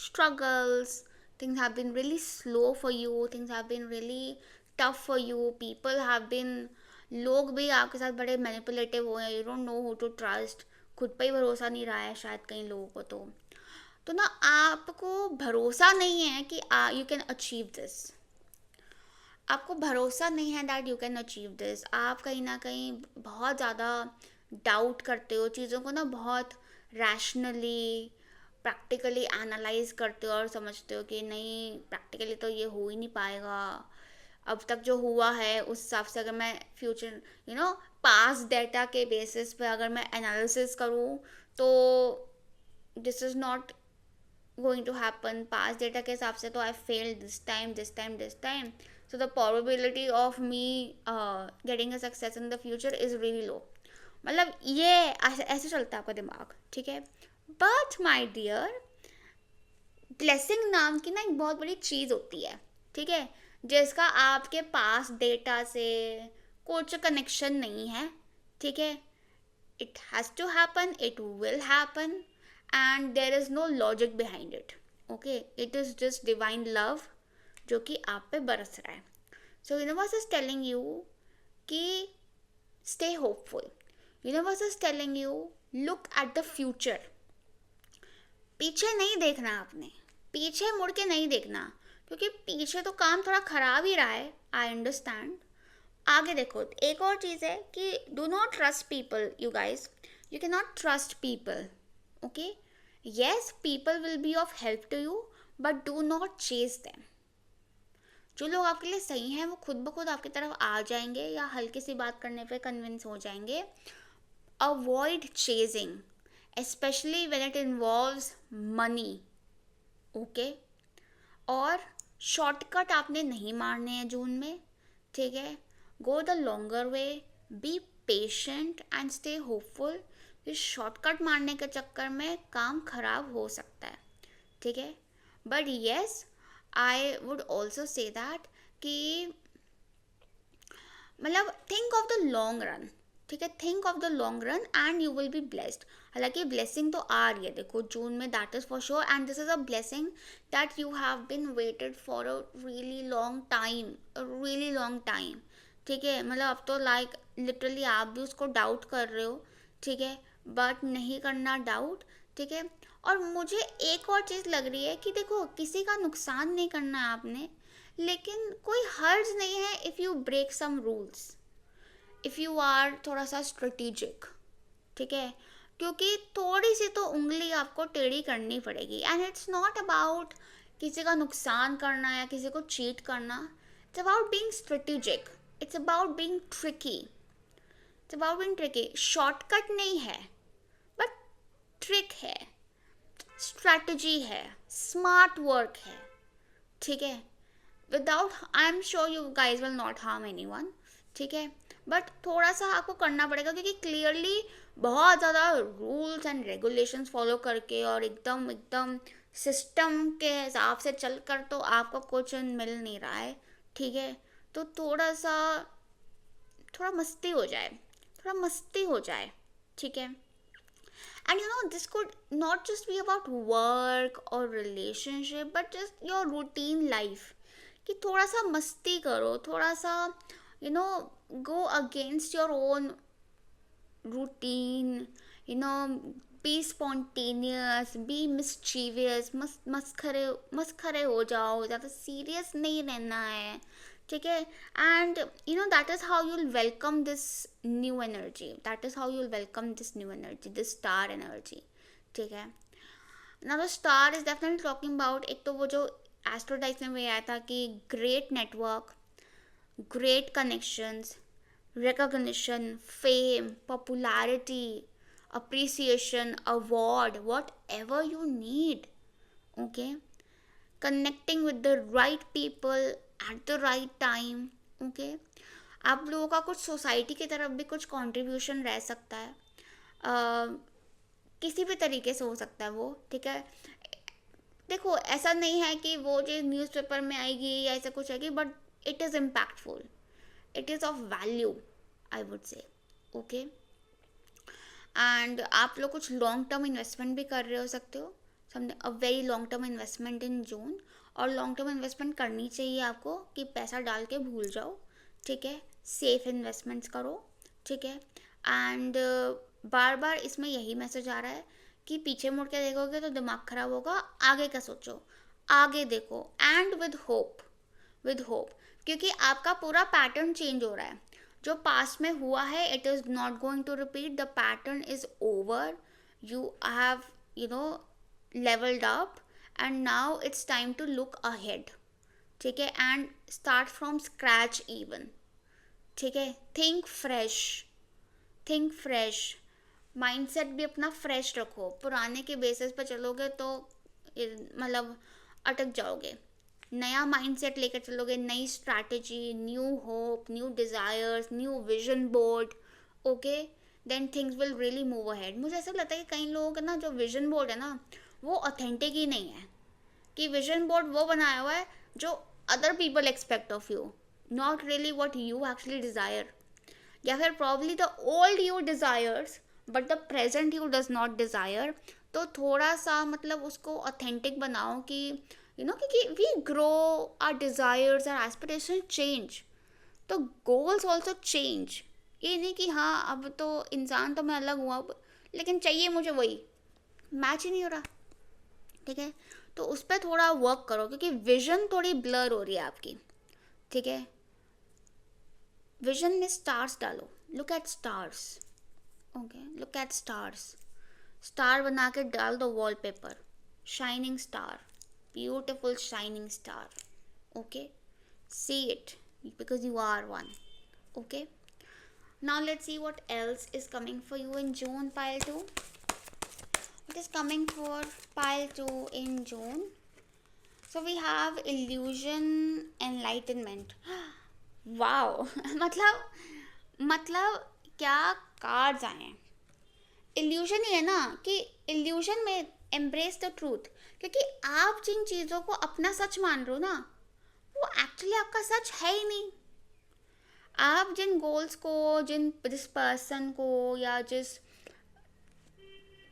struggles, things have been really slow for you, things have been really tough for you, people have been, लोग भी आपके साथ बड़े मैनिपुलेटिव हुए हैं, you don't know who to trust, खुद पे ही भरोसा नहीं रहा है शायद कई लोगों को. तो ना आपको भरोसा नहीं है कि you can achieve this. आपको भरोसा नहीं है that you can achieve this. आप कहीं ना कहीं बहुत ज़्यादा डाउट करते हो चीज़ों को ना, बहुत रैशनली, प्रैक्टिकली एनालाइज करते हो और समझते हो कि नहीं, प्रैक्टिकली तो ये हो ही नहीं पाएगा, अब तक जो हुआ है उस हिसाब से अगर मैं फ्यूचर पास्ट डेटा के बेसिस पे अगर मैं एनालिसिस करूँ तो this is not going to happen. Past data के हिसाब से तो I failed this time, this time, this time, so the probability of me getting a success in the future is really low. मतलब ये ऐसे चलता है आपका दिमाग, ठीक है। बट माई डियर, ब्लेसिंग नाम की ना एक बहुत बड़ी चीज़ होती है, ठीक है, जिसका आपके पास डेटा से कुछ कनेक्शन नहीं है, ठीक है। It has to happen, it will happen, and there is no logic behind it, okay. It is just divine love जो कि आप पे बरस रहा है। So universe is telling you कि stay hopeful. Universe is telling you look at the future. पीछे नहीं देखना आपने, पीछे मुड़ के नहीं देखना, क्योंकि पीछे तो काम थोड़ा खराब ही रहा है, आई अंडरस्टैंड। आगे देखो। एक और चीज़ है कि do not trust people, you guys, you can not trust people, okay. Yes, people will be of help to you, but do not chase them. जो लोग आपके लिए सही हैं वो खुद ब खुद आपकी तरफ आ जाएंगे या हल्की सी बात करने पे कन्विंस हो जाएंगे। Avoid chasing, especially when it involves money, okay. और शॉर्टकट आपने नहीं मारने हैं जून में, ठीक है। Go the longer way, be patient and stay hopeful. इस शॉर्टकट मारने के चक्कर में काम खराब हो सकता है, ठीक है। But yes, I would also say that कि मतलब think of the long run, ठीक है। Think of the long run and you will be blessed. हालांकि ब्लेसिंग तो आ रही है देखो जून में, that is for sure, and this is a blessing that you have been waited for a really long time, really long time, ठीक है। मतलब अब तो लाइक लिटरली आप भी उसको डाउट कर रहे हो, ठीक है, बट नहीं करना डाउट, ठीक है। और मुझे एक और चीज़ लग रही है कि देखो किसी का नुकसान नहीं करना है आपने, लेकिन कोई हर्ज नहीं है if you break some rules, if you are थोड़ा सा स्ट्रेटेजिक, ठीक है। क्योंकि थोड़ी सी तो उंगली आपको टेढ़ी करनी पड़ेगी, एंड इट्स नॉट अबाउट किसी का नुकसान करना या किसी को चीट करना, it's about being strategic, it's about being tricky, it's about being tricky. Shortcut नहीं है, बट ट्रिक है, स्ट्रैटेजी है, स्मार्ट वर्क है, ठीक है। Without, I am sure you guys will not harm anyone, ठीक है। बट थोड़ा सा आपको करना पड़ेगा, क्योंकि क्लियरली बहुत ज़्यादा रूल्स एंड रेगुलेशंस फॉलो करके और एकदम एकदम सिस्टम के हिसाब से चल कर तो आपको कुछ मिल नहीं रहा है, ठीक है। तो थोड़ा मस्ती हो जाए, थोड़ा मस्ती हो जाए, ठीक है। And you know this could not just be about work और relationship, but just your routine life, कि थोड़ा सा मस्ती करो, थोड़ा सा go against your own routine, be spontaneous, be mischievous, मस्खरे हो जाओ, ज़्यादा सीरियस नहीं रहना है, ठीक है। And that is how you'll welcome this new energy, that is how you'll welcome this new energy, this star energy, ठीक है। Now the star is definitely talking about, एक तो वो जो एस्ट्रो डाइस में आया था कि great network, great connections, recognition, fame, popularity, appreciation, award, whatever you need, okay. Connecting with the right people at the right time, okay. आप लोगों का कुछ सोसाइटी की तरफ भी कुछ कंट्रीब्यूशन रह सकता है, किसी भी तरीके से हो सकता है वो, ठीक है। देखो ऐसा नहीं है कि वो चीज़ न्यूज़पेपर में आएगी या ऐसा कुछ आएगी, but it is impactful, it is of value, I would say, okay. and आप लोग कुछ लॉन्ग टर्म इन्वेस्टमेंट भी कर रहे हो सकते हो, समझे, a very long term investment in June. और लॉन्ग टर्म इन्वेस्टमेंट करनी चाहिए आपको, कि पैसा डाल के भूल जाओ, ठीक है, सेफ इन्वेस्टमेंट्स करो, ठीक है। एंड बार बार इसमें यही मैसेज आ रहा है कि पीछे मुड़ के देखोगे तो दिमाग खराब होगा, आगे का सोचो, आगे देखो, एंड विद होप, क्योंकि आपका पूरा पैटर्न चेंज हो रहा है। जो पास्ट में हुआ है it is not going to repeat, the pattern is over, you have leveled up, and now it's time to look ahead. ठीक है, and start from scratch even. ठीक है, think fresh, think fresh. Mindset भी अपना fresh रखो. पुराने के basis पे चलोगे तो मतलब अटक जाओगे. नया माइंडसेट लेकर चलोगे, नई strategy, new hope, new desires, new vision board. Okay, then things will really move ahead. मुझे ऐसा लगता है कि कई लोगों का ना जो विजन बोर्ड है ना, वो ऑथेंटिक ही नहीं है. कि विजन बोर्ड वो बनाया हुआ है जो other people expect of you, not really what you actually desire. या फिर probably the old you desires but the present you does not desire. तो थोड़ा सा मतलब उसको ऑथेंटिक बनाओ कि क्योंकि we grow, our desires, our aspiration change, तो गोल्स ऑल्सो चेंज. ये नहीं कि हाँ अब तो इंसान तो मैं अलग हुआ लेकिन चाहिए मुझे वही, मैच ही नहीं हो रहा. ठीक है, तो उस पर थोड़ा वर्क करो क्योंकि विजन थोड़ी ब्लर हो रही है आपकी. ठीक है, विजन में स्टार्स डालो. Look at stars. Okay, look at stars. Star बना के डाल दो wallpaper. Shining star, beautiful shining star. Okay, see it because you are one. Okay, now let's see what else is coming for you in June, pile 2. What is coming for pile 2 in June? So we have illusion, enlightenment. Wow. मतलब क्या cards आए हैं. Illusion ही है ना, कि illusion में embrace the truth. क्योंकि आप जिन चीज़ों को अपना सच मान रहे हो ना, वो एक्चुअली आपका सच है ही नहीं. आप जिन गोल्स को, जिस पर्सन को, या जिस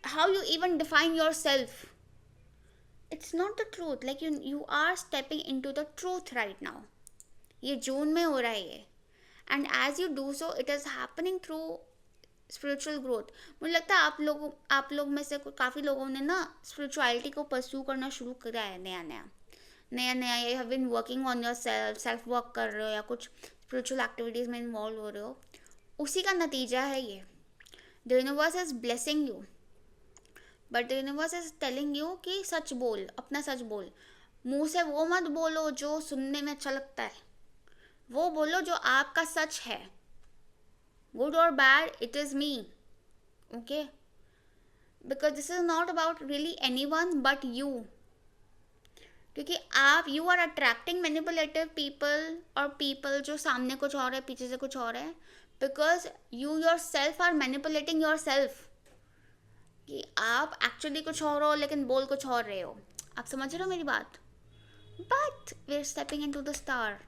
how you even define yourself, it's not the truth. Like you are stepping into the truth right now. ये जून में हो रहा है ये. And as you do so it is happening through spiritual growth. मुझे लगता है आप लोग में से काफ़ी लोगों ने ना स्पिरिचुअलिटी को परस्यू करना शुरू करा है. नया you have been working on yourself work कर रहे हो, या कुछ स्पिरिचुअल एक्टिविटीज़ में इन्वॉल्व हो रहे हो. उसी का नतीजा है ये. The universe is blessing you, but the universe is telling you कि सच बोल, अपना सच बोल. मुंह से वो मत बोलो जो सुनने में अच्छा लगता है, वो बोलो जो आपका सच है. गुड और bad, it is me. Okay, because this is not about really anyone but you. क्योंकि आप you are attracting manipulative people, और पीपल जो सामने कुछ और है, पीछे से कुछ और है, because you yourself are manipulating yourself. कि आप एक्चुअली कुछ और हो लेकिन बोल कुछ और रहे हो. आप समझ रहे हो मेरी बात. But we are stepping into the star.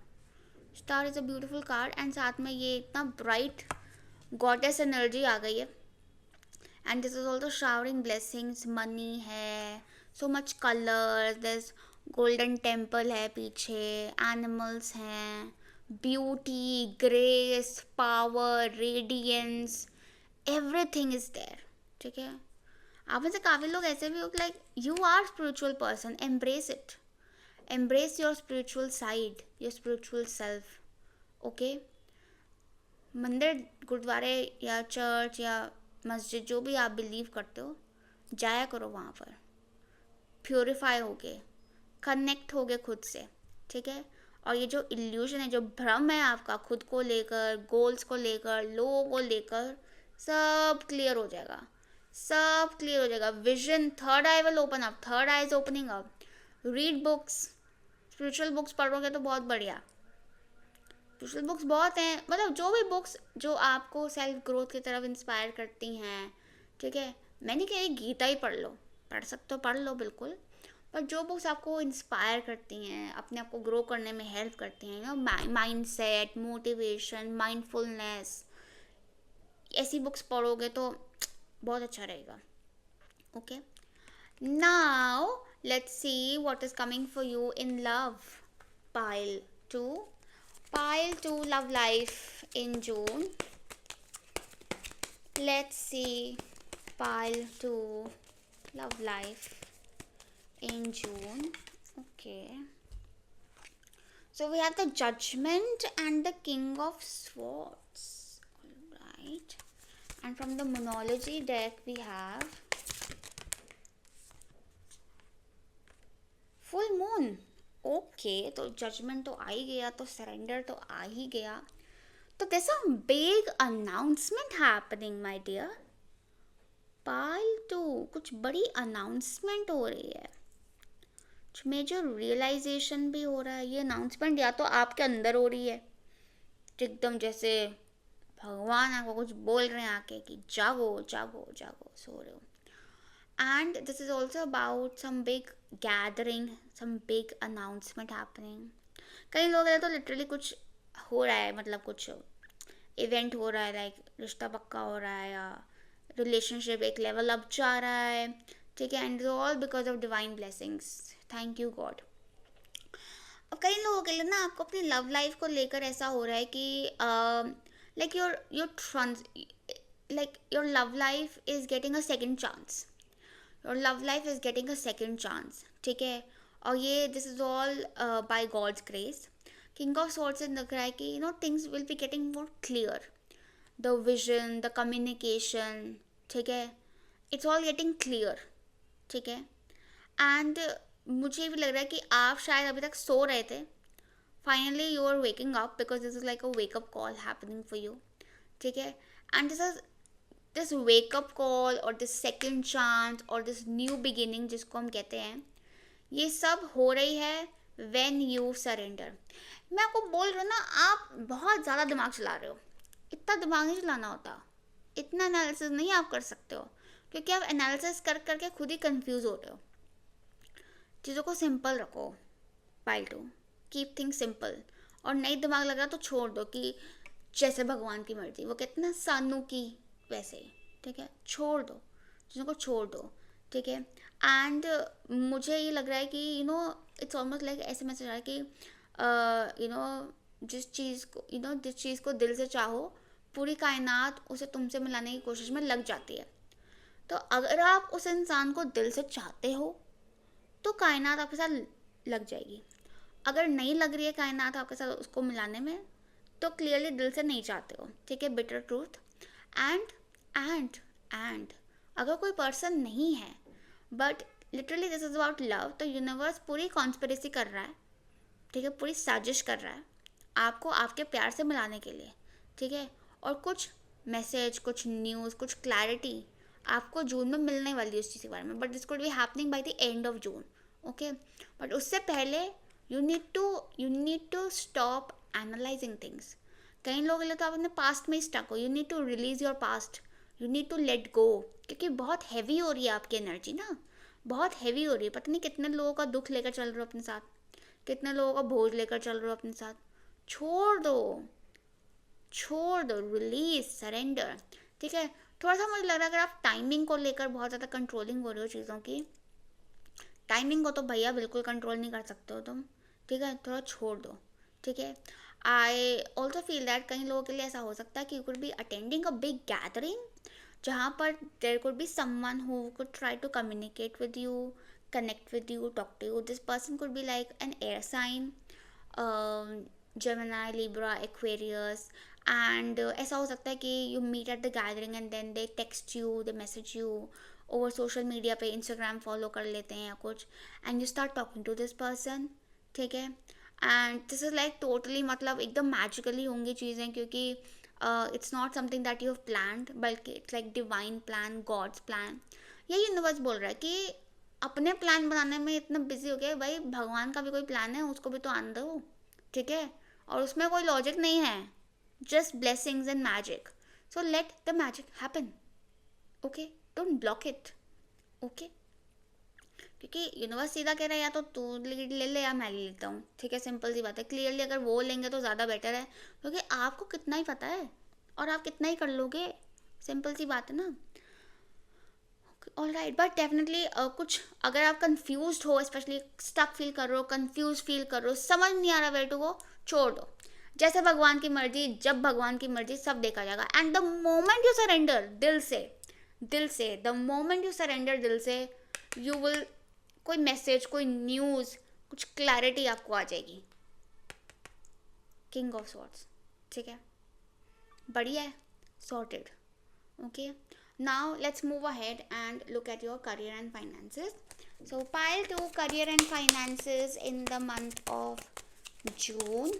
Star is a beautiful card, and साथ में ये इतना ब्राइट गॉडेस एनर्जी आ गई है. And this is also showering blessings. Money है, so much colour, this golden temple है पीछे, एनिमल्स हैं, beauty, grace, power, radiance, everything is there. ठीक है, आप में से काफ़ी लोग ऐसे भी हो कि like you are spiritual person. Embrace it, embrace your spiritual side, your spiritual self. Okay, मंदिर, गुरुद्वारे या चर्च या मस्जिद, जो भी आप बिलीव करते हो, जाया करो वहाँ पर. प्योरीफाई होगे, कनेक्ट होगे खुद से. ठीक है, और ये जो इल्यूजन है, जो भ्रम है आपका खुद को लेकर, गोल्स को लेकर, लोगों को लेकर, सब क्लियर हो जाएगा. सब क्लियर हो जाएगा. Vision, third I will open up. Third I is opening up. Read books, spiritual books पढ़ोगे तो बहुत बढ़िया. स्पिरिचुअल बुक्स बहुत हैं, मतलब जो भी बुक्स जो आपको सेल्फ ग्रोथ की तरफ इंस्पायर करती हैं. ठीक है, मैंने कहा गीता ही पढ़ लो, पढ़ सकते हो पढ़ लो बिल्कुल. पर जो बुक्स आपको इंस्पायर करती हैं, अपने आप को ग्रो करने में हेल्प करती हैं, माइंड सेट, मोटिवेशन, माइंडफुलनेस, ऐसी बुक्स पढ़ोगे तो बहुत अच्छा रहेगा. Okay, now let's see what is coming for you in love. Pile 2. Pile 2, love life in June. Let's see pile 2, love life in June. Okay. So we have the Judgment and the King of Swords. Alright. And from the Monology deck we have thrown, okay, तो judgement तो आ ही गया, तो surrender तो आ ही गया, तो there's a big announcement happening my dear. पालतू कुछ बड़ी अनाउंसमेंट हो रही है, कुछ मेजर रियलाइजेशन भी हो रहा है. ये अनाउंसमेंट या तो आपके अंदर हो रही है, एकदम जैसे भगवान आपको कुछ बोल रहे हैं आके कि जागो जागो जागो, सो रहे हो. And this is also about some big gathering, some big announcement happening. कई लोग हैं तो लिटरली कुछ हो रहा है, मतलब कुछ इवेंट हो रहा है, लाइक रिश्ता पक्का हो रहा है या रिलेशनशिप एक लेवल अप जा रहा है, ठीक है. And all because of divine blessings, thank you God. अब कई लोगों के लिए ना आपको अपनी लव लाइफ को लेकर ऐसा हो रहा है कि like your love life is getting a second chance. Your love life is getting a second chance, ठीक है. और ये this is all by God's grace. King of swords से लग रहा है कि things will be getting more clear. The vision, the communication, ठीक है, इट्स ऑल गेटिंग क्लियर, ठीक है. एंड मुझे भी लग रहा है कि आप शायद अभी तक सो रहे थे, finally you are waking up because this is like a wake up call happening for you, ठीक है. एंड दिस वेकअप कॉल और दिस सेकेंड चांस और दिस न्यू बिगिनिंग जिसको हम कहते हैं, ये सब हो रही है व्हेन यू सरेंडर. मैं आपको बोल रही हूँ ना, आप बहुत ज़्यादा दिमाग चला रहे हो. इतना दिमाग नहीं चलाना होता, इतना एनालिसिस नहीं आप कर सकते हो, क्योंकि आप एनालिसिस कर करके खुद ही कंफ्यूज हो रहे हो. चीज़ों को सिंपल रखो, pile two keep things simple. और नहीं दिमाग लग रहा तो छोड़ दो, कि जैसे भगवान की मर्जी, वो कहते ना सानू की वैसे ही, ठीक है. छोड़ दो, चीज़ों को छोड़ दो, ठीक है. एंड मुझे ये लग रहा है कि इट्स ऑलमोस्ट लाइक ऐसे मैसेज आ रहा है कि जिस चीज़ को दिल से चाहो, पूरी कायनात उसे तुमसे मिलाने की कोशिश में लग जाती है. तो अगर आप उस इंसान को दिल से चाहते हो तो कायनात आपके साथ लग जाएगी. अगर नहीं लग रही है कायनात आपके साथ उसको मिलाने में, तो क्लियरली दिल से नहीं चाहते हो, ठीक है. Bitter truth. एंड अगर कोई पर्सन नहीं है, but literally this is about love, तो यूनिवर्स पूरी कॉन्स्पिरेसी कर रहा है, ठीक है, पूरी साजिश कर रहा है आपको आपके प्यार से मिलाने के लिए, ठीक है. और कुछ मैसेज, कुछ न्यूज़, कुछ क्लैरिटी आपको जून में मिलने वाली है उस चीज़ के बारे में, but this could be happening by the end of June, okay. But उससे पहले you need to stop analysing things. कई लोगों के लिए तो आप अपने पास्ट में स्टक हो. You need to release your past, you need to let go, क्योंकि बहुत हैवी हो रही है आपकी एनर्जी ना, बहुत हैवी हो रही है. पता नहीं कितने लोगों का दुख लेकर चल रहे हो अपने साथ, कितने लोगों का बोझ लेकर चल रहे हो अपने साथ. छोड़ दो, रिलीज, सरेंडर, ठीक है. थोड़ा सा मुझे लग रहा है अगर आप टाइमिंग को लेकर बहुत ज़्यादा कंट्रोलिंग हो रहे हो चीज़ों की, टाइमिंग को तो भैया बिल्कुल कंट्रोल नहीं कर सकते हो तुम, ठीक है. थोड़ा छोड़ दो, ठीक है. आई ऑल्सो फील दैट कई लोगों के लिए ऐसा हो सकता है कि you could be attending a big gathering, जहाँ पर there could be someone who could try to communicate with you, connect with you, talk to you. This person could be like an air sign, Gemini, Libra, Aquarius. And ऐसा हो सकता है कि you meet at the gathering and then they text you, they message you over social media पे, Instagram follow कर लेते हैं या कुछ, and you start talking to this person, ठीक है. and this is like totally, मतलब एकदम magically होंगी चीज़ें, क्योंकि it's not something that you have planned, बल्कि it's like divine plan, God's plan. ये यूनिवर्स बोल रहा है कि अपने प्लान बनाने में इतना बिजी हो गया, भाई भगवान का भी कोई प्लान है, उसको भी तो आने दो, ठीक है. और उसमें कोई लॉजिक नहीं है, just blessings and magic. So let the magic happen, okay. Don't block it, okay. क्योंकि यूनिवर्स सीधा कह रहा है या तो तू ले ले या मैं ले लेता हूँ, ठीक है. सिंपल सी बात है. क्लियरली अगर वो लेंगे तो ज़्यादा बेटर है, क्योंकि आपको कितना ही पता है और आप कितना ही कर लोगे. सिंपल सी बात है ना. ऑल राइट, बट डेफिनेटली कुछ अगर आप कंफ्यूज हो, स्पेशली स्टक फील कर रहे हो, कंफ्यूज फील कर रहे हो, समझ नहीं आ रहा वेयर टू गो, छोड़ दो. जैसे भगवान की मर्जी, जब भगवान की मर्जी, सब देखा जाएगा. And the moment you surrender दिल से द मोमेंट यू सरेंडर दिल से, यू विल, कोई मैसेज, कोई न्यूज़, कुछ क्लैरिटी आपको आ जाएगी. किंग ऑफ सॉर्ड्स, ठीक है, बढ़िया है, sorted, okay. Now let's move ahead and look at your career and finances. So pile 2, career and finances in the month of June.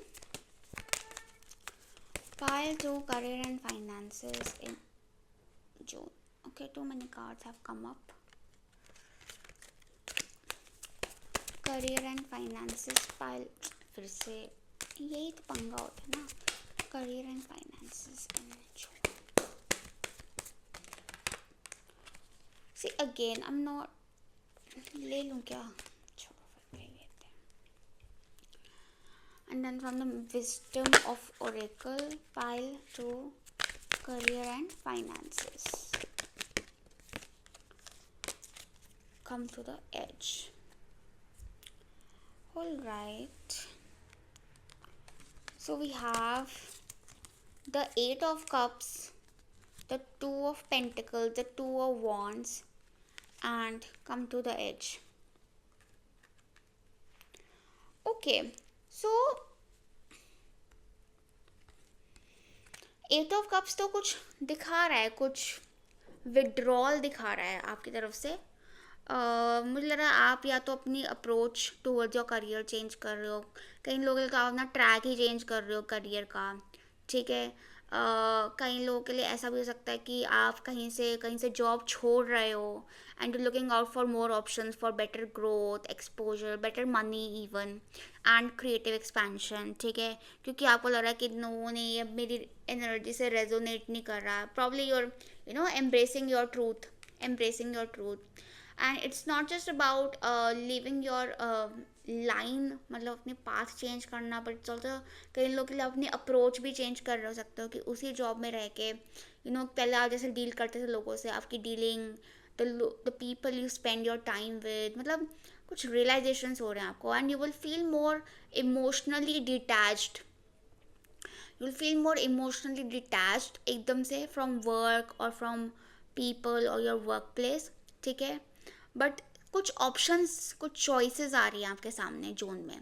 Pile 2, career and finances in June. Okay, too many cards have come up. Career and finances pile, फिर से यही तो पंगा होता है ना. Career and finances in June. See again, I'm not, ले लूँ क्या, छोड़ो फिर ले लेते हैं. And then from the wisdom of oracle, pile 2, career and finances. Come to the edge. All right. So we have the 8 of cups, the 2 of pentacles, the 2 of wands, and come to the edge. Okay, so 8 of cups तो कुछ दिखा रहा है, कुछ withdrawal दिखा रहा है आपकी तरफ से. मुझे लग रहा है आप या तो अपनी approach towards your career change कर रहे हो, कई लोगों के लिए आप अपना ट्रैक ही चेंज कर रहे हो करियर का, ठीक है. कई लोगों के लिए ऐसा भी हो सकता है कि आप कहीं से जॉब छोड़ रहे हो and you looking out for more options for better growth, exposure, better money even and creative expansion, ठीक है. क्योंकि आपको लग रहा है कि नो नहीं, अब मेरी एनर्जी से रेजोनेट नहीं कर रहा. Probably you're embracing your truth. And it's not just about living your line, मतलब अपने पाथ चेंज करना, बट इट्स ऑल्सो कई लोगों के लिए अपनी अप्रोच भी चेंज कर रहे हो सकते हो कि उसी जॉब में रह के पहले आप जैसे डील करते थे लोगों से, आपकी dealing, the people you spend your time with, मतलब कुछ रियलाइजेशंस हो रहे हैं आपको. And you will feel more emotionally detached एकदम से फ्रॉम वर्क और फ्रॉम पीपल और योर वर्क प्लेस, ठीक है. बट कुछ ऑप्शंस, कुछ चॉइसेस आ रही हैं आपके सामने जून में,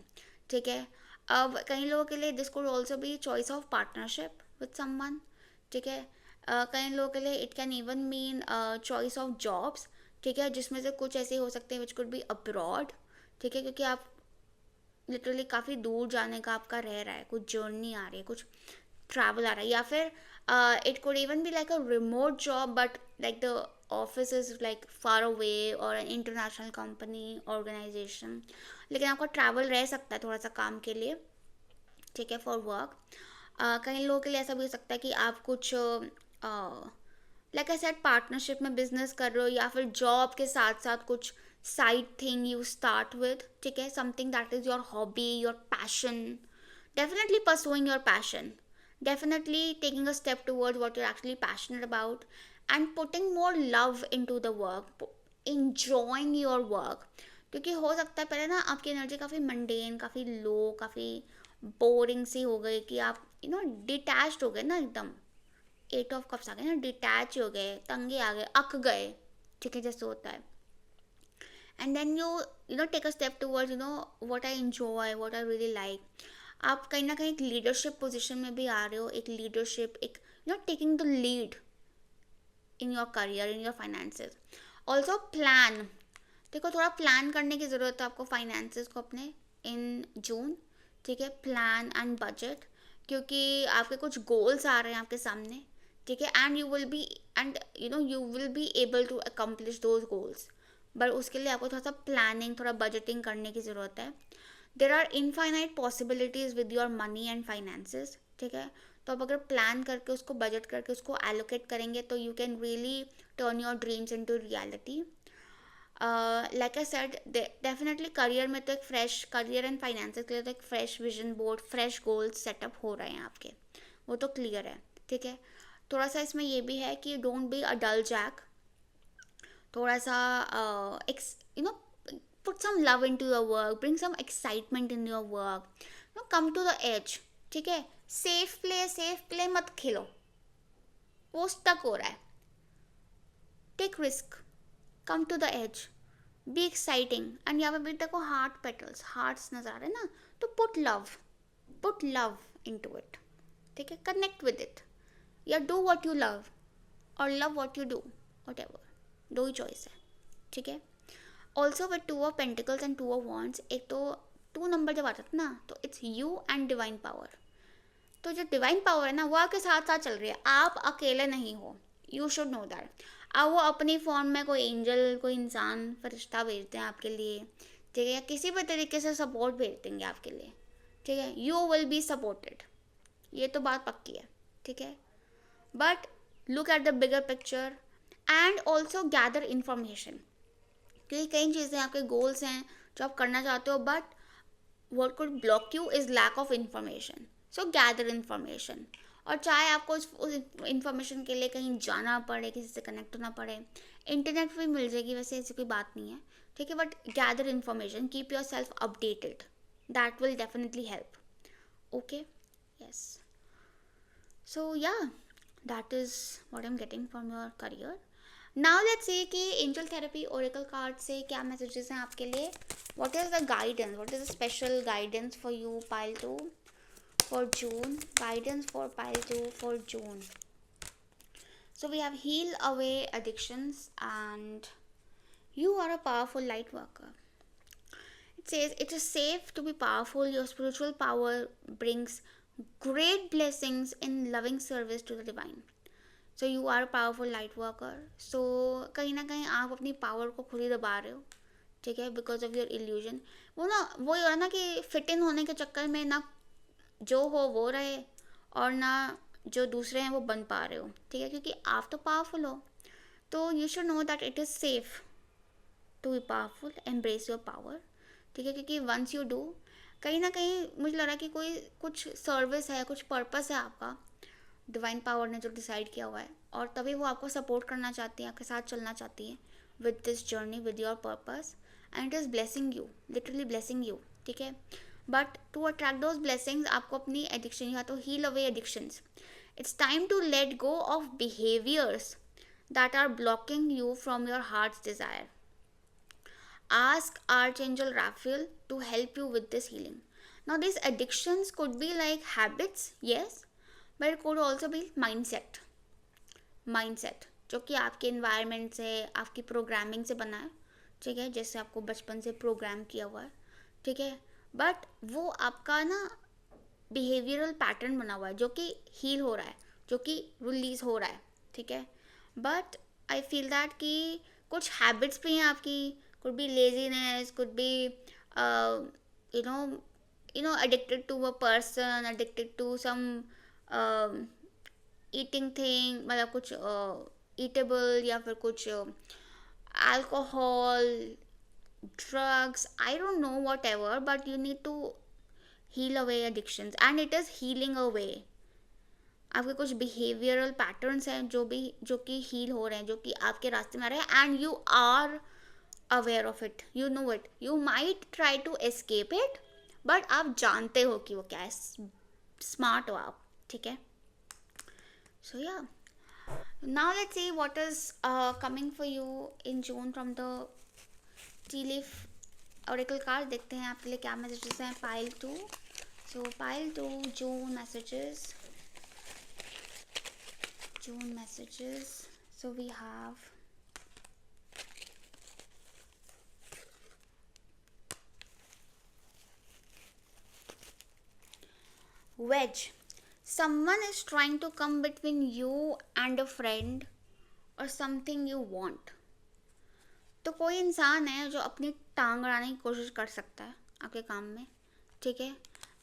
ठीक है. अब कई लोगों के लिए this could also be choice of partnership with someone, ठीक है. कई लोगों के लिए it can even mean choice of jobs, ठीक है, जिसमें से कुछ ऐसे हो सकते हैं विच कुड बी अब्रॉड, ठीक है, क्योंकि आप लिटरली काफ़ी दूर जाने का आपका रह रहा है, कुछ जर्नी आ रही है, कुछ ट्रैवल आ रहा है, या फिर it could even be like a remote job but like the office is like far away और एन इंटरनेशनल कंपनी ऑर्गेनाइजेशन, लेकिन आपका ट्रैवल रह सकता है थोड़ा सा काम के लिए, ठीक है, फॉर वर्क. कई लोगों के लिए ऐसा भी हो सकता है कि आप कुछ लाइक आई सेड पार्टनरशिप में बिजनेस कर रहे हो, या फिर जॉब के साथ साथ कुछ side thing you start with, ठीक है, something that is your hobby, your passion. Definitely pursuing your passion, definitely taking a step towards what you're actually passionate about and putting more love into the work, enjoying your work. क्योंकि हो सकता है पहले ना आपकी energy काफ़ी mundane, काफ़ी लो, काफ़ी बोरिंग सी हो गई कि आप डिटैच्ड हो गए ना एकदम. 8 ऑफ कप्स आ गए ना, डिटैच हो गए, तंगे आ गए, अक गए, ठीक है, जैसे होता है. And then you take a step towards what I enjoy, what I really like. आप कहीं ना कहीं एक लीडरशिप पोजीशन में भी आ रहे हो, एक लीडरशिप, एक taking the lead in your career, in your finances. Also plan, देखो थोड़ा प्लान करने की ज़रूरत है आपको फाइनेंसेस को अपने इन जून, ठीक है. प्लान एंड बजट, क्योंकि आपके कुछ गोल्स आ रहे हैं आपके सामने, ठीक है, and you will be able to accomplish those goals, but उसके लिए आपको थोड़ा सा प्लानिंग, थोड़ा बजटिंग करने की ज़रूरत है. There are infinite possibilities with your money and finances, ठीक है. तो आप अगर प्लान करके उसको बजट करके उसको एलोकेट करेंगे तो you can really turn your dreams into reality. Like I said, definitely career में तो एक फ्रेश करियर एंड फाइनेंसेस के लिए तो एक fresh vision board, fresh goals setup हो रहे हैं आपके, वो तो क्लियर है, ठीक है. थोड़ा सा इसमें ये भी है कि don't be a dull jack, थोड़ा सा put some love into your work, bring some excitement in your work, come to the edge, ठीक है. सेफ प्ले मत खेलो, वो स्टक हो रहा है. Take risk, come to the edge, be exciting. And यहाँ पे भी देखो हार्ट पेटल्स, हार्ट्स नजर आ रहे हैं ना, तो पुट लव इनटू इट, ठीक है. कनेक्ट विद इट, या डू व्हाट यू लव और love what you do, whatever, दो ही चॉइस है, ठीक है. Also with two of pentacles and two of wands, एक तो 2 नंबर जब आता था ना, तो it's you and divine power. तो जो डिवाइन पावर है ना, वो आपके साथ साथ चल रही है, आप अकेले नहीं हो. You should know that. अब वो अपनी फॉर्म में कोई एंजल, कोई इंसान, फरिश्ता भेजते हैं आपके लिए, ठीक है, या किसी भी तरीके से सपोर्ट भेज देंगे आपके लिए, ठीक है. यू विल बी सपोर्टेड, ये तो बात पक्की है, ठीक है. But look at the bigger picture and also gather information, क्योंकि कई चीज़ें आपके गोल्स हैं जो आप करना चाहते हो, but what could block you is lack of information. So gather information. और चाहे आपको उस इंफॉर्मेशन के लिए कहीं जाना पड़े, किसी से कनेक्ट होना पड़े, इंटरनेट पे मिल जाएगी, वैसे ऐसी कोई बात नहीं है, ठीक है. But gather information, keep yourself updated, that will definitely help. Okay, yes. So yeah, that is what I am getting from your career. Now let's see कि एंजल थेरेपी ओरेकल कार्ड से क्या messages हैं आपके लिए. What is the guidance, what is the special guidance for you pile 2 for June. Guidance for pile 2 for June. So we have heal away addictions and you are a powerful light worker. It says it is safe to be powerful. Your spiritual power brings great blessings in loving service to the divine. So you are a powerful light worker. So कहीं ना कहीं आप अपनी power को खुद ही दबा रहे हो, ठीक है, बिकॉज ऑफ योर इल्यूजन. वो ना वो ही हो रहा ना कि फिट इन होने के चक्कर में ना जो हो वो रहे और ना जो दूसरे हैं वो बन पा रहे हो, ठीक है, क्योंकि आप तो पावरफुल हो. तो you should know that it is safe to be powerful, embrace your power, ठीक है, क्योंकि वंस यू डू, कहीं ना कहीं मुझे लग रहा है कि कोई कुछ सर्विस है, कुछ पर्पस है आपका, डिवाइन पावर ने जो डिसाइड किया हुआ है, और तभी वो आपको सपोर्ट करना चाहती है, आपके साथ चलना चाहती है with this journey, with your purpose, and it is blessing you, literally blessing you, ठीक है. But to attract those blessings आपको अपनी एडिक्शन या तो heal away addictions. It's time to let go of behaviours that are blocking you from your heart's desire. Ask Archangel Raphael to help you with this healing. Now these addictions could be like habits, yes, but it could also be mindset जो कि आपके environment से, आपकी programming से बना है, ठीक है, जैसे आपको बचपन से प्रोग्राम किया हुआ है, ठीक है. बट वो आपका ना behavioral pattern बना हुआ है जो कि heal हो रहा है, जो कि release हो रहा है, ठीक है. बट I feel that कि कुछ habits भी हैं आपकी, could be laziness, could be you know addicted to a person, addicted to some eating thing, मतलब कुछ eatable या फिर कुछ alcohol, drugs, I don't know, whatever, but you need to heal away addictions and it is healing away. आपके कुछ behavioural patterns हैं जो कि हील हो रहे हैं, जो कि आपके रास्ते में आ रहे हैं, and you are aware of it, you know it. You might try to escape it, but आप जानते हो कि वो क्या है, स्मार्ट हो आप, ठीक है. सो या, now let's see what is coming for you in June from the T leaf oracle card. देखते हैं आपके लिए क्या मैसेजेस हैं pile 2. So pile 2 June messages. June messages. So we have wedge. Someone is trying to come between you and a friend or something you want. तो कोई इंसान है जो अपनी टांग अड़ाने की कोशिश कर सकता है आपके काम में, ठीक है,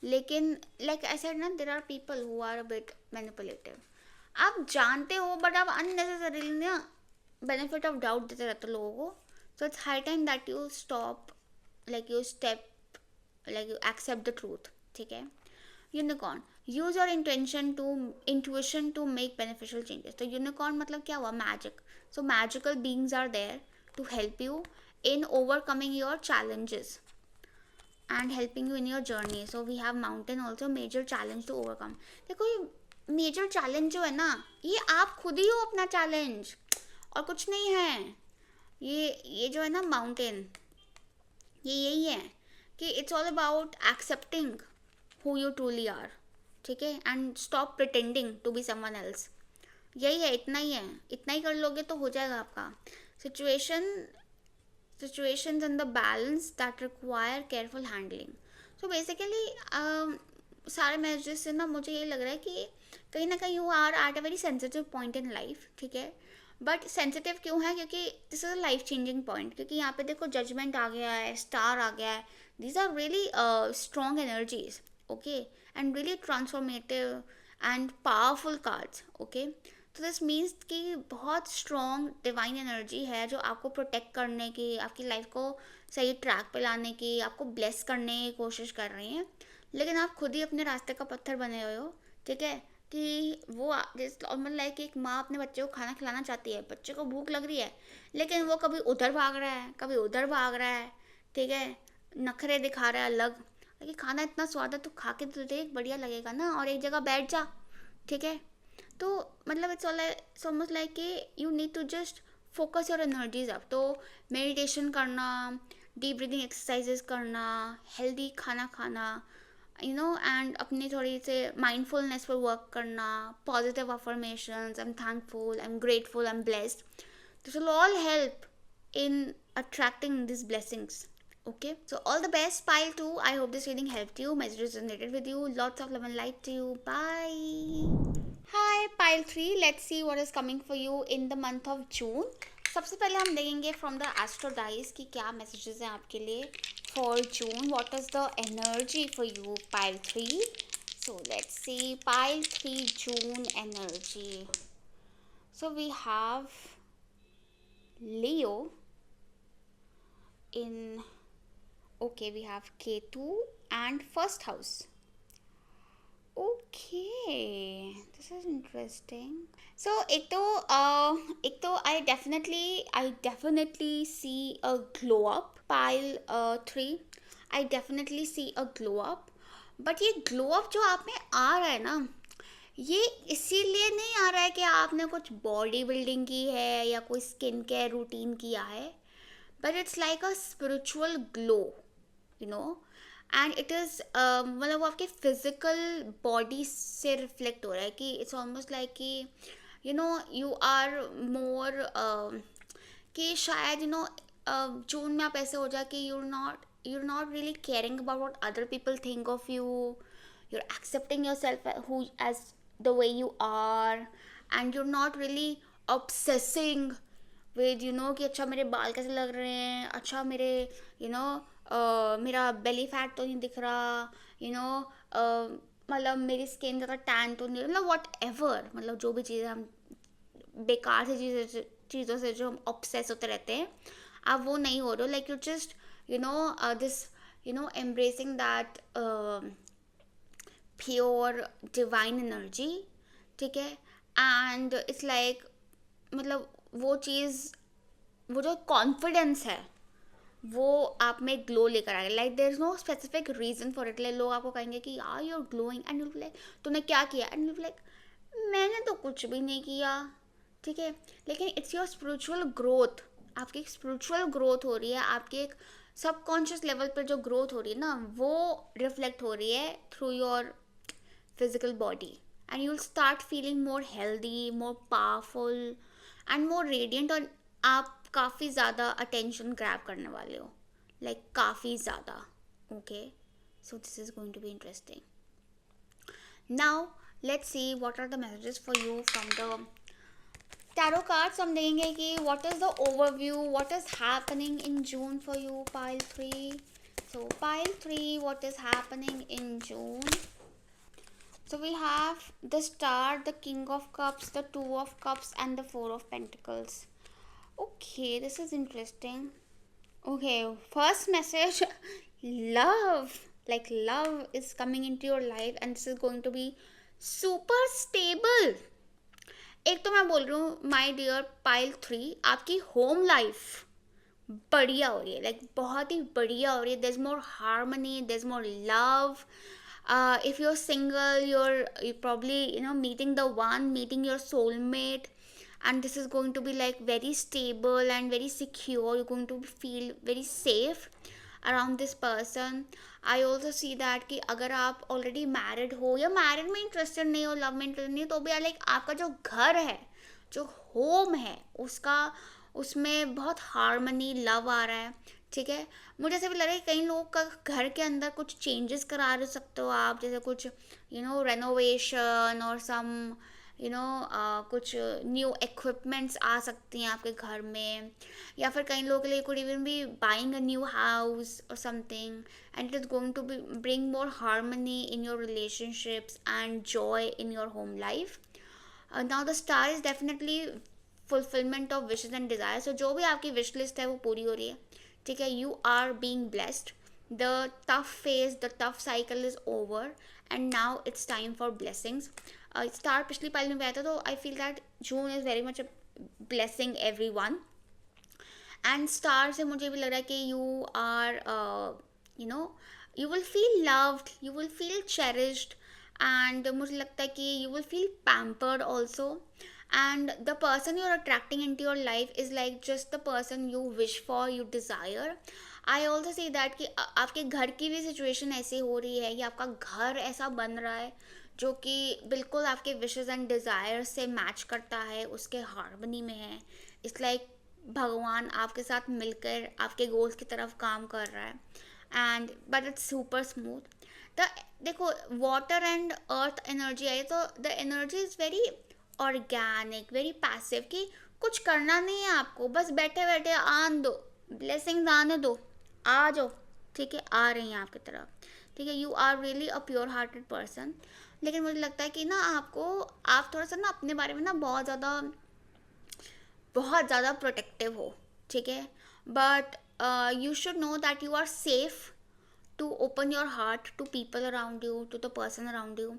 लेकिन लाइक आई सेड ना, there are people who are a bit manipulative. आप जानते हो बट आप अननेसेसरीली ना बेनिफिट ऑफ डाउट देते रहते हो लोगों को. So it's high time that you stop, like you step, like you accept the truth, ठीक है. Unicorn, use your intuition to make beneficial changes. तो यूनिकॉर्न मतलब क्या हुआ, magic. So magical beings are there to help you in overcoming your challenges and helping you in your journey. So we have mountain also, major challenge to overcome. देखो ये major challenge जो है ना, ये आप खुद ही हो अपना चैलेंज, और कुछ नहीं है. ये जो है ना माउंटेन, ये यही है कि it's all about accepting who you truly are, ठीक है, and stop pretending to be someone else. यही है, इतना ही है, इतना ही कर लोगे तो हो जाएगा आपका. Situation situations and the balance that require careful handling. So basically सारे मैसेजेस से ना मुझे ये लग रहा है कि कहीं ना कहीं you are at a very sensitive point in life, ठीक है. बट सेंसिटिव क्यों है? क्योंकि this is a life changing point. क्योंकि यहाँ पे देखो जजमेंट आ गया है, स्टार आ गया है. These are really strong energies, okay, and really transformative and powerful cards, okay. तो दिस मीन्स कि बहुत स्ट्रॉन्ग डिवाइन एनर्जी है जो आपको प्रोटेक्ट करने की, आपकी लाइफ को सही ट्रैक पे लाने की, आपको ब्लेस करने की कोशिश कर रही हैं. लेकिन आप खुद ही अपने रास्ते का पत्थर बने हुए हो, ठीक है. कि वो मतलब लाइक एक माँ अपने बच्चे को खाना खिलाना चाहती है, बच्चे को भूख लग रही है, लेकिन वो कभी उधर भाग रहा है, कभी उधर भाग रहा है, ठीक है. नखरे दिखा रहा है अलग. लेकिन खाना इतना स्वाद है तो खा के तो देख, बढ़िया लगेगा ना, और एक जगह बैठ जा, ठीक है. तो मतलब इट्स ऑलमोस्ट लाइक कि you need to just focus your energies up. तो मेडिटेशन करना, डीप ब्रीदिंग एक्सरसाइजेस करना, हेल्दी खाना खाना, यू नो, एंड अपनी थोड़ी से माइंडफुलनेस पर वर्क करना, positive affirmations, I am thankful, I am grateful, I am blessed. This will all help in attracting these blessings. Okay, so all the best, pile 2. I hope this reading helped you, message resonated with you. Lots of love and light to you. Bye. Hi pile 3, let's see what is coming for you in the month of June. सबसे पहले हम देखेंगे from the Astro dice कि क्या messages हैं आपके लिए for June. What is the energy for you, pile 3? So let's see pile 3 June energy. So we have Leo in, okay, we have Ketu and first house. Okay, this is interesting. So एक तो I definitely see a glow up. Pile 3, I definitely see a glow up. But ये glow up जो आप में आ रहा है ना, ये इसीलिए नहीं आ रहा है कि आपने कुछ बॉडी बिल्डिंग की है या कोई स्किन केयर रूटीन किया है. But it's like a spiritual glow, you know. And it is मतलब वो आपके फिजिकल बॉडी से रिफ्लेक्ट हो रहा है कि इट्स ऑलमोस्ट लाइक कि you know you are more, कि शायद यू नो जून में आप ऐसे हो जाए कि you're not really caring about what other people think of you. You're accepting yourself who as the way you are, and you're not really obsessing with कि अच्छा मेरे बाल कैसे लग रहे हैं, अच्छा मेरे मेरा बेली फैट तो नहीं दिख रहा, मतलब मेरी स्किन ज़्यादा टैन तो नहीं, मतलब वॉट एवर, मतलब जो भी चीज़ें हम बेकार से चीज़ों से जो हम ऑब्सेस होते रहते हैं, आप वो नहीं हो रहे हो. Like you just this embracing that pure divine energy, ठीक है. एंड इट्स लाइक मतलब वो चीज़, वो जो कॉन्फिडेंस है वो आप में ग्लो लेकर आ रहा है. Like there is no specific reason for it. Like लोग आपको कहेंगे कि यार you are glowing, and you like तूने क्या किया, एंड यू लाइक मैंने तो कुछ भी नहीं किया, ठीक है. लेकिन इट्स योर स्पिरिचुअल ग्रोथ. आपकी एक स्पिरिचुअल ग्रोथ हो रही है, आपके एक सबकॉन्शियस लेवल पर जो ग्रोथ हो रही है ना, वो रिफ्लेक्ट हो रही है through your physical body. And you will start feeling more healthy, more powerful and more radiant. और आप काफ़ी ज़्यादा अटेंशन ग्रैब करने वाले हो, लाइक काफ़ी ज़्यादा. Okay, so this is going to be interesting. Now let's see what are the messages for you from the tarot cards. हम देखेंगे कि what is the overview, what is happening in June for you, pile 3. So pile 3, what is happening in June. So we have the Star, the King of Cups, the Two of Cups and the Four of Pentacles. Okay, this is interesting. Okay, first message, love. Like love is coming into your life and this is going to be super stable. एक तो मैं बोल रही हूँ my dear pile 3, आपकी home life बढ़िया हो रही है, like बहुत ही बढ़िया हो रही है. There's more harmony, there's more love. If you're single, you're probably meeting the one, meeting your soulmate, and this is going to be like very stable and very secure. You're going to feel very safe. Around this person. I also see that कि अगर आप already married हो या married में interested नहीं हो, love में interested नहीं हो, तो भी लाइक आपका जो घर है, जो होम है, उसका उसमें बहुत हारमनी लव आ रहा है. ठीक है. मुझे ऐसा भी लग रहा है कि कई लोगों का घर के अंदर कुछ चेंजेस करा सकते हो आप, जैसे कुछ रेनोवेशन और सम कुछ न्यू इक्विपमेंट्स आ सकती हैं आपके घर में. या फिर कई लोगों के लिए could even be buying a new house और something, and it is going to be bring more harmony in your relationships and joy in your home life. Now the star is definitely fulfilment of wishes and desire. So जो भी आपकी wish list है वो पूरी हो रही है. ठीक है. You are being blessed. The tough phase, the tough cycle is over, and now it's time for blessings. Star पिछली पाली में गया था, तो I feel that June is very much blessing everyone. And star से मुझे भी लग रहा है कि you are you will feel loved, you will feel cherished, and मुझे लगता है कि you will feel pampered also. And the person you are attracting into your life is like just the person you wish for, you desire. I also see that कि आपके घर की भी situation ऐसी हो रही है, या आपका घर ऐसा बन रहा है जो कि बिल्कुल आपके विशेस एंड डिज़ायर से मैच करता है, उसके हार्मनी में है. इट्स लाइक भगवान आपके साथ मिलकर आपके गोल्स की तरफ काम कर रहा है. And but it's super smooth. The देखो, वाटर एंड अर्थ एनर्जी आई, तो the energy is very organic, very passive, कि कुछ करना नहीं है आपको, बस बैठे बैठे आन दो, ब्लेसिंग्स आने दो, आ जाओ. ठीक है. आ रही हैं आपकी तरफ. ठीक है. You are really a pure hearted person. लेकिन मुझे लगता है कि ना आप थोड़ा सा ना अपने बारे में ना बहुत ज़्यादा प्रोटेक्टिव हो. ठीक है. But you should know that you are safe to open your heart to people around you, to the person around you.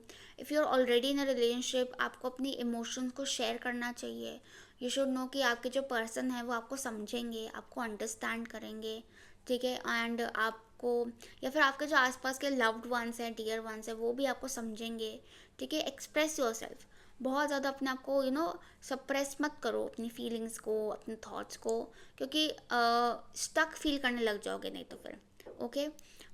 If you're already in a relationship, आपको अपनी emotions को share करना चाहिए. You should know कि आपके जो person है वो आपको समझेंगे, आपको understand करेंगे. ठीक है. एंड आपको, या फिर आपके जो आसपास के loved ones हैं, dear ones हैं, वो भी आपको समझेंगे. ठीक है. express yourself. बहुत ज़्यादा अपने आप को सप्रेस मत करो, अपनी फीलिंग्स को, अपने थॉट्स को, क्योंकि स्टक फील करने लग जाओगे नहीं तो फिर. Okay.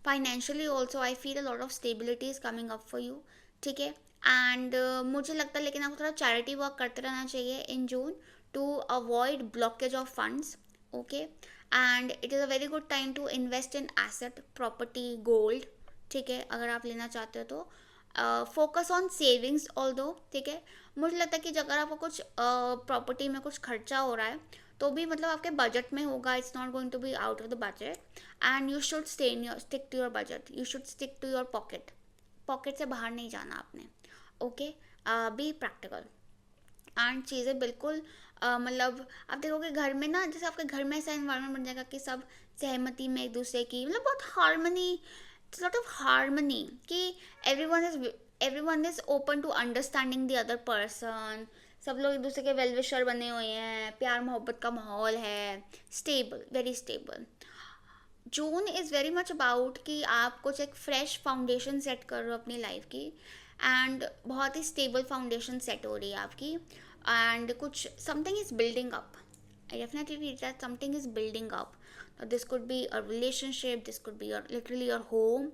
Financially also I feel a lot of stability is coming up for you. ठीक है. एंड मुझे लगता है लेकिन आपको थोड़ा चैरिटी वर्क करते रहना चाहिए in June to avoid blockage of funds. Okay. And it is a very good time to invest in asset, property, gold. ठीक है. अगर आप लेना चाहते हो तो फोकस ऑन सेविंग्स ऑल दो. ठीक है. मुझे लगता है कि अगर आपको कुछ प्रॉपर्टी में कुछ खर्चा हो रहा है तो भी मतलब आपके बजट में होगा. It's not going to be out of the budget, and you should stick to your budget. You should stick to your pocket से बाहर नहीं जाना आपने. ओके. Be practical. एंड चीज़ें बिल्कुल मतलब आप देखोगे घर में ना, जैसे आपके घर में ऐसा इन्वायरमेंट बन जाएगा कि सब सहमति में एक दूसरे की, मतलब बहुत हार्मनी, लॉट ऑफ हार्मनी, कि everyone is open to understanding the other person. सब लोग एक दूसरे के वेल विशर बने हुए हैं, प्यार मोहब्बत का माहौल है, stable, very stable. June is very much about कि आप कुछ एक फ्रेश फाउंडेशन सेट कर रहे हो अपनी लाइफ की, एंड बहुत ही स्टेबल फाउंडेशन सेट हो रही है आपकी, एंड कुछ something is building up. I definitely feel that something is building up. This could be a relationship, this could B literally your home,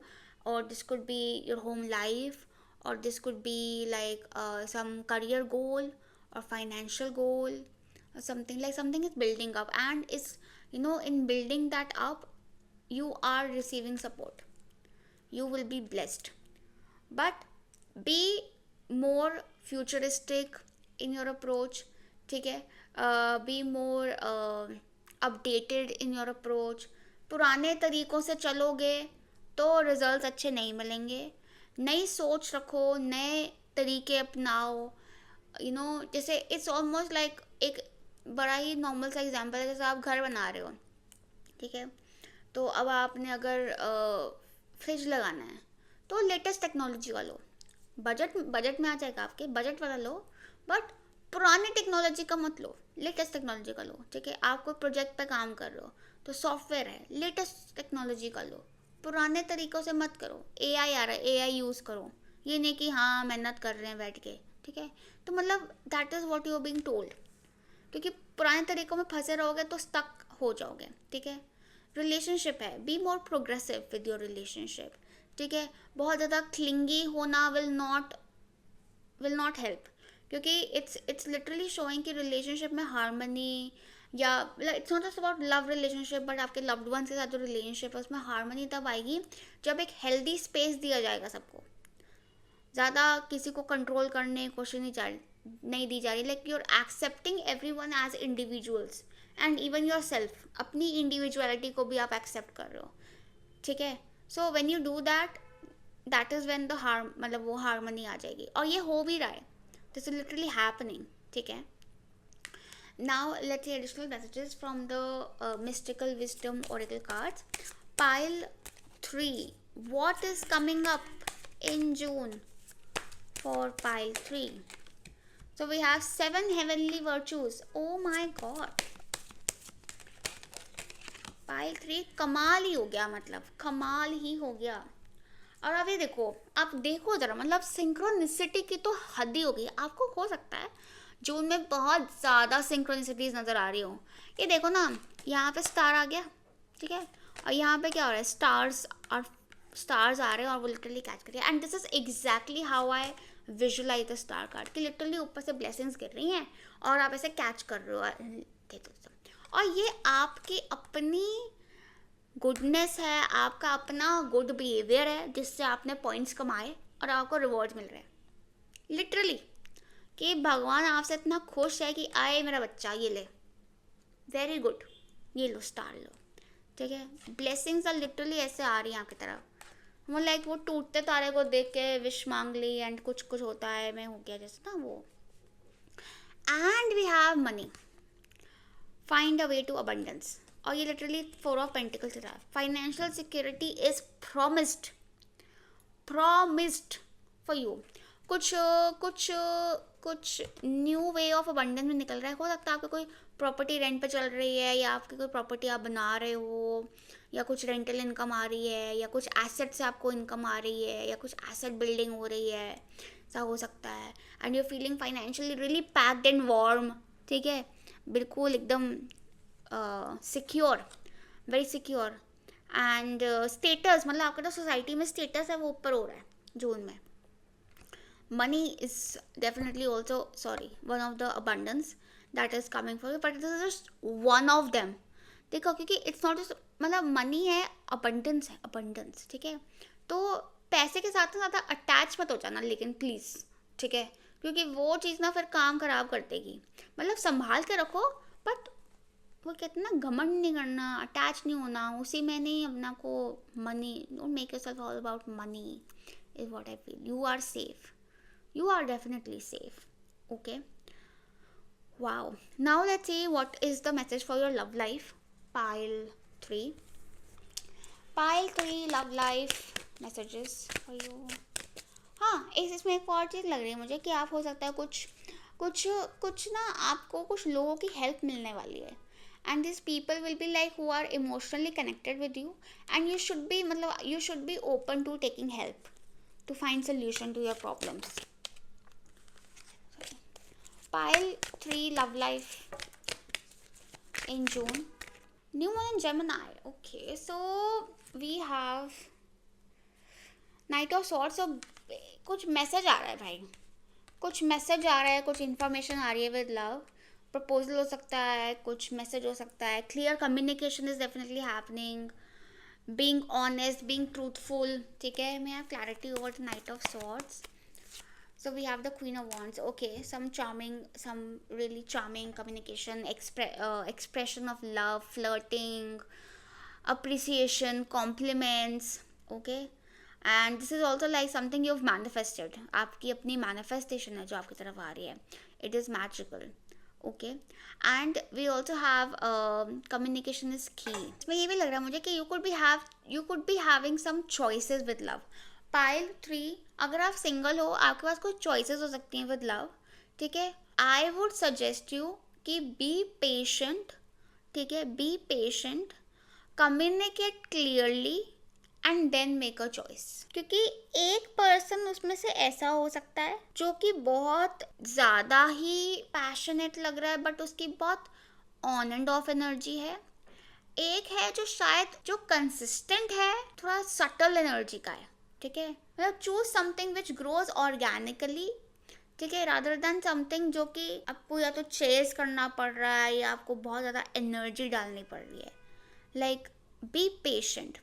or this could be your home life, or this could be like some career goal or financial goal, or something like something is building up, and is in building that up you are receiving support, you will be blessed. But be more futuristic in your approach. ठीक है. Be more updated in your approach. पुराने तरीक़ों से चलोगे तो results अच्छे नहीं मिलेंगे. नई सोच रखो, नए तरीके अपनाओ. जैसे इट्स ऑलमोस्ट लाइक एक बड़ा ही नॉर्मल सा एग्जांपल है. जैसे आप घर बना रहे हो. ठीक है. तो अब आपने अगर फ्रिज लगाना है तो लेटेस्ट टेक्नोलॉजी का लो. बजट में आ जाएगा, आपके बजट वाला लो, बट पुराने टेक्नोलॉजी का मत लो, लेटेस्ट टेक्नोलॉजी का लो. ठीक है. आप कोई प्रोजेक्ट पे काम कर रहे हो तो सॉफ्टवेयर है, लेटेस्ट टेक्नोलॉजी का लो. पुराने तरीक़ों से मत करो. एआई आ रहा है, एआई यूज़ करो. ये नहीं कि हाँ मेहनत कर रहे हैं बैठ के. ठीक है. तो मतलब that is what you are being told, क्योंकि पुराने तरीक़ों में फंसे रहोगे तो स्टक हो जाओगे. ठीक है. रिलेशनशिप है, be more progressive with your relationship, ठीक है. बहुत ज़्यादा क्लिंगी होना विल नॉट हेल्प, क्योंकि इट्स लिटरली शोइंग कि रिलेशनशिप में हारमनी, या it's not just about love relationship, but आपके लव्ड वंस के साथ जो रिलेशनशिप है उसमें हारमनी तब आएगी जब एक हेल्दी स्पेस दिया जाएगा सबको. ज़्यादा किसी को कंट्रोल करने की कोशिश नहीं दी जा रही. Like you are accepting everyone as individuals and even yourself, अपनी इंडिविजुअलिटी को भी आप एक्सेप्ट कर रहे हो, ठीक है. So when you do that, that is when the मतलब वो हारमनी आ जाएगी, और ये हो भी रहा है. दिस इज लिटरली हैपनिंग, ठीक है. Now let's C additional messages from the mystical wisdom Oracle cards. Pile 3, what is coming up in June for pile 3? So we have 7 heavenly virtues. Oh my god, pile 3 कमाल ही हो गया, मतलब कमाल ही हो गया. और अब ये देखो जरा, मतलब सिंक्रोनिसिटी की तो हद ही हो गई. आपको हो सकता है जून में बहुत ज़्यादा सिंक्रोनिसिटीज नज़र आ रही हो. ये देखो ना, यहाँ पे स्टार आ गया, ठीक है, और यहाँ पे क्या हो रहा है, स्टार्स आ रहे हैं और वो लिटरली कैच कर रही है. And this is exactly how I visualise the star card, कि लिटरली ऊपर से ब्लेसिंग्स गिर रही हैं और आप ऐसे कैच कर रहे हो. देखो, और ये आपकी अपनी गुडनेस है, आपका अपना गुड बिहेवियर है, जिससे आपने पॉइंट्स कमाए और आपको रिवॉर्ड मिल रहे हैं. लिटरली कि भगवान आपसे इतना खुश है कि आए मेरा बच्चा, ये ले, वेरी गुड, ये लो स्टार लो, ठीक है. ब्लेसिंग्स आर लिटरली ऐसे आ रही हैं आपकी तरफ. वो लाइक वो टूटते तारे को देख के विश मांग ली एंड कुछ होता है, मैं हो गया जैसे ना वो. And we have money, find a way to abundance, और ये लिटरली 4 ऑफ पेंटिकल्स से रहा है. Financial security is promised for you. कुछ न्यू वे ऑफ अबंडेंस में निकल रहा है. हो सकता है आपकी कोई प्रॉपर्टी रेंट पे चल रही है, या आपकी कोई प्रॉपर्टी आप बना रहे हो, या कुछ रेंटल इनकम आ रही है, या कुछ एसेट से आपको इनकम आ रही है, या कुछ एसेट बिल्डिंग हो रही है, ऐसा हो सकता है. And you feeling financially really packed and warm, ठीक है, बिल्कुल एकदम secure, very secure. And status, मतलब आपका जो सोसाइटी में स्टेटस है वो ऊपर हो रहा है जून में. Money is definitely also one of the abundance that is coming for you, but this is just one of them. देखो, क्योंकि it's not just, मतलब मनी है, abundance है, abundance, ठीक है. तो पैसे के साथ ज़्यादा अटैच मत हो जाना, लेकिन प्लीज़, ठीक है, क्योंकि वो चीज़ ना फिर काम खराब कर देगी. मतलब संभाल के रखो, बट वो कहते हैं ना, घमंड नहीं करना, अटैच नहीं होना उसी में, नहीं अपना को. Money, don't make yourself all about money, is what I feel. You are safe, you are definitely safe, okay. Wow, now let's see what is the message for your love life. Pile 3 love life messages for you. हाँ, इसमें एक और चीज़ लग रही है मुझे कि आप हो सकता है कुछ ना, आपको कुछ लोगों की हेल्प मिलने वाली है. And these people will be like who are emotionally connected with you, and you should be open to taking help to find solution to your problems. Pile 3 love life in June. New moon in Gemini. Okay, so we have Knight of Swords. So कुछ message आ रहा है भाई, कुछ message आ रहा है, कुछ information आ रही है विद लव. प्रपोजल हो सकता है, कुछ मैसेज हो सकता है. Clear communication is definitely happening. Being honest, being truthful, ठीक है. May have clarity over the Knight of Swords. So we have the Queen of Wands. Okay, some really charming communication, expression of love, flirting, appreciation, compliments. Okay, and this is also like something you've manifested. आपकी अपनी manifestation है जो आपकी तरफ आ रही है. It is magical. Okay, and we also have communication is key. इसमें ये भी लग रहा है मुझे कि you could be having some choices with love. Pile 3, अगर आप सिंगल हो, आपके पास कुछ चॉइसेस हो सकती हैं विद लव, ठीक है. आई वुड सजेस्ट यू कि बी पेशेंट, ठीक है, be patient, communicate clearly and then make a choice. क्योंकि एक पर्सन उसमें से ऐसा हो सकता है जो कि बहुत ज़्यादा ही पैशनेट लग रहा है, बट उसकी बहुत ऑन एंड ऑफ एनर्जी है. एक है जो शायद जो कंसिस्टेंट है, थोड़ा सटल एनर्जी का है, ठीक है. मतलब choose something which grows organically, ठीक है, रादर देन समथिंग जो कि आपको या तो चेस करना पड़ रहा है या आपको बहुत ज़्यादा एनर्जी डालनी पड़ रही है. Like be patient.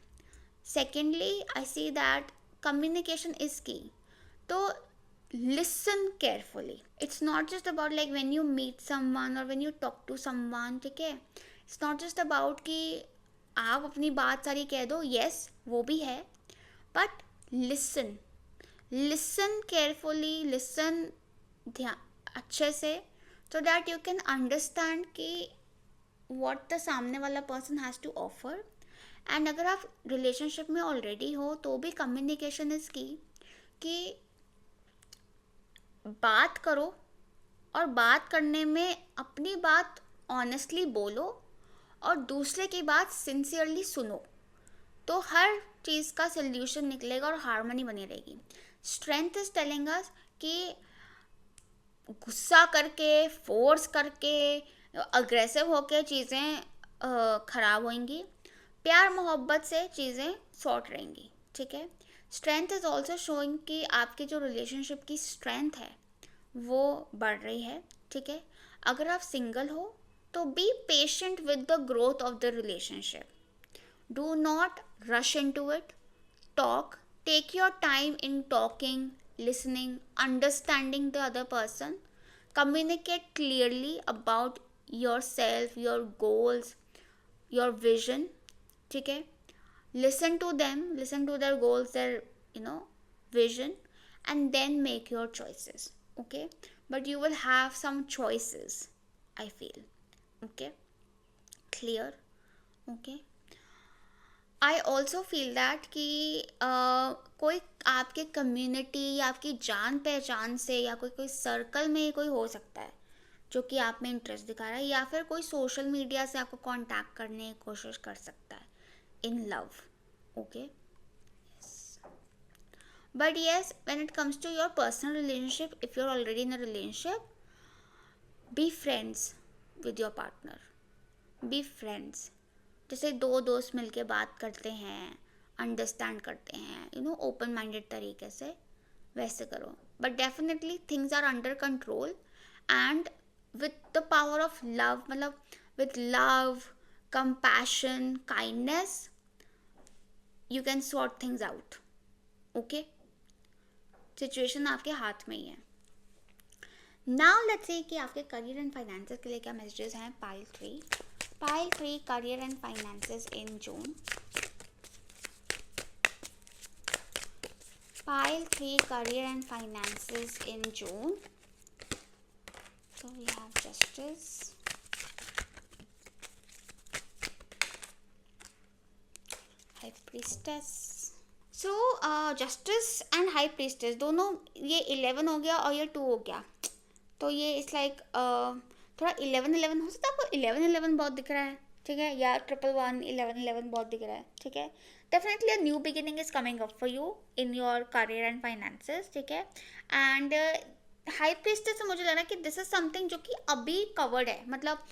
Secondly I see that communication is key. तो listen carefully. It's not just about like when you meet someone or when you talk to someone, ठीक है. It's not just about कि आप अपनी बात सारी कह दो. Yes, वो भी है, but listen carefully, listen ध्यान अच्छे से, so that you can understand कि what the सामने वाला person has to offer. And अगर आप रिलेशनशिप में ऑलरेडी हो तो भी कम्युनिकेशन इज की, कि बात करो और बात करने में अपनी बात ऑनेस्टली बोलो और दूसरे की बात सिंसियरली सुनो, तो हर चीज़ का सल्यूशन निकलेगा और हार्मनी बनी रहेगी. स्ट्रेंथ इज टेलिंग अस कि गुस्सा करके, फोर्स करके, अग्रेसिव होके चीज़ें ख़राब होंगी. प्यार मोहब्बत से चीज़ें सॉर्ट रहेंगी, ठीक है. स्ट्रेंथ इज़ ऑल्सो शोइंग कि आपकी जो रिलेशनशिप की स्ट्रेंथ है वो बढ़ रही है, ठीक है. अगर आप सिंगल हो तो be patient with the growth of the relationship. Do not rush into it. Talk, take your time in talking, listening, understanding the other person. Communicate clearly about yourself, your goals, your vision, ठीक है. Listen to them, listen to their goals, their vision, and then make your choices, okay. But you will have some choices, I feel, okay. Clear, okay. I also feel that कि कोई आपके community या आपकी जान पहचान से या कोई सर्कल में कोई हो सकता है जो कि आप में इंटरेस्ट दिखा रहा है, या फिर कोई सोशल मीडिया से आपको कांटेक्ट करने की कोशिश कर सकता है in love, okay. Yes. But yes, when it comes to your personal relationship, if you're already in a relationship, be friends with your partner. Be friends. जैसे दो दोस्त मिलके बात करते हैं, अंडरस्टैंड करते हैं, ओपन माइंडेड तरीके से, वैसे करो. But definitely things are under control and with the power of love, मतलब with love, compassion, kindness, you can sort things out, okay. Situation आपके हाथ में ही है. Now let's see कि आपके career and finances के लिए क्या messages हैं. Pile 3 career and finances in June. Pile 3 career and finances in June. So we have Justice, high priestess. So justice and high priestess दोनों, ये 11 हो गया और ये 2 हो गया, तो ये इट्स लाइक थोड़ा 11 हो सकता है. आपको 11 बहुत दिख रहा है, ठीक है, या 111 11 बहुत दिख रहा है, ठीक है. Definitely a new beginning is coming up for you in your career and finances, ठीक है. एंड हाई प्रीस्टेस से मुझे लग रहा है कि दिस इज समथिंग जो कि अभी कवर्ड है, मतलब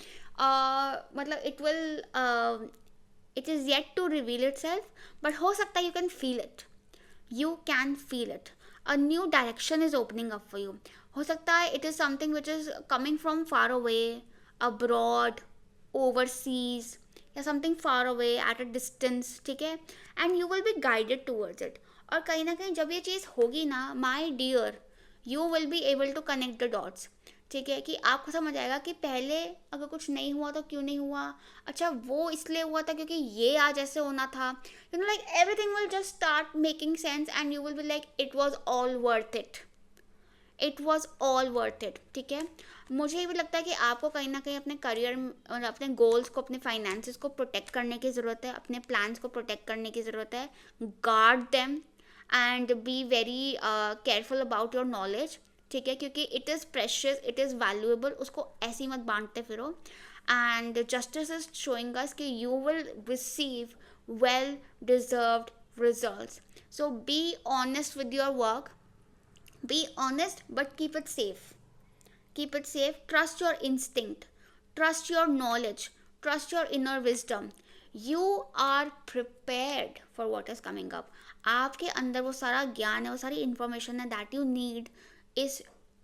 it is yet to reveal itself, but हो सकता है you can feel it. You can feel it. A new direction is opening up for you. हो सकता है it is something which is coming from far away, abroad, overseas, या something far away at a distance, ठीक है. And you will be guided towards it. और कहीं ना कहीं जब ये चीज़ होगी ना, my dear, you will be able to connect the dots, ठीक है. कि आपको समझ आएगा कि पहले अगर कुछ नहीं हुआ तो क्यों नहीं हुआ, अच्छा वो इसलिए हुआ था क्योंकि ये आज ऐसे होना था, like everything will just start making sense and you will be like it was all worth it, it was all worth it, ठीक है. मुझे ये भी लगता है कि आपको कहीं ना कहीं अपने करियर और अपने गोल्स को, अपने फाइनेंसेस को प्रोटेक्ट करने की ज़रूरत है, अपने प्लान्स को प्रोटेक्ट करने की ज़रूरत है. Guard them and be very careful about your knowledge, ठीक है, क्योंकि it is precious, it is valuable, उसको ऐसी मत बांटते फिरो. And justice is showing us कि you will receive well deserved results. So be honest with your work, be honest but keep it safe, keep it safe. Trust your instinct, trust your knowledge, trust your inner wisdom. You are prepared for what is coming up. आपके अंदर वो सारा ज्ञान है, वो सारी information है that you need इस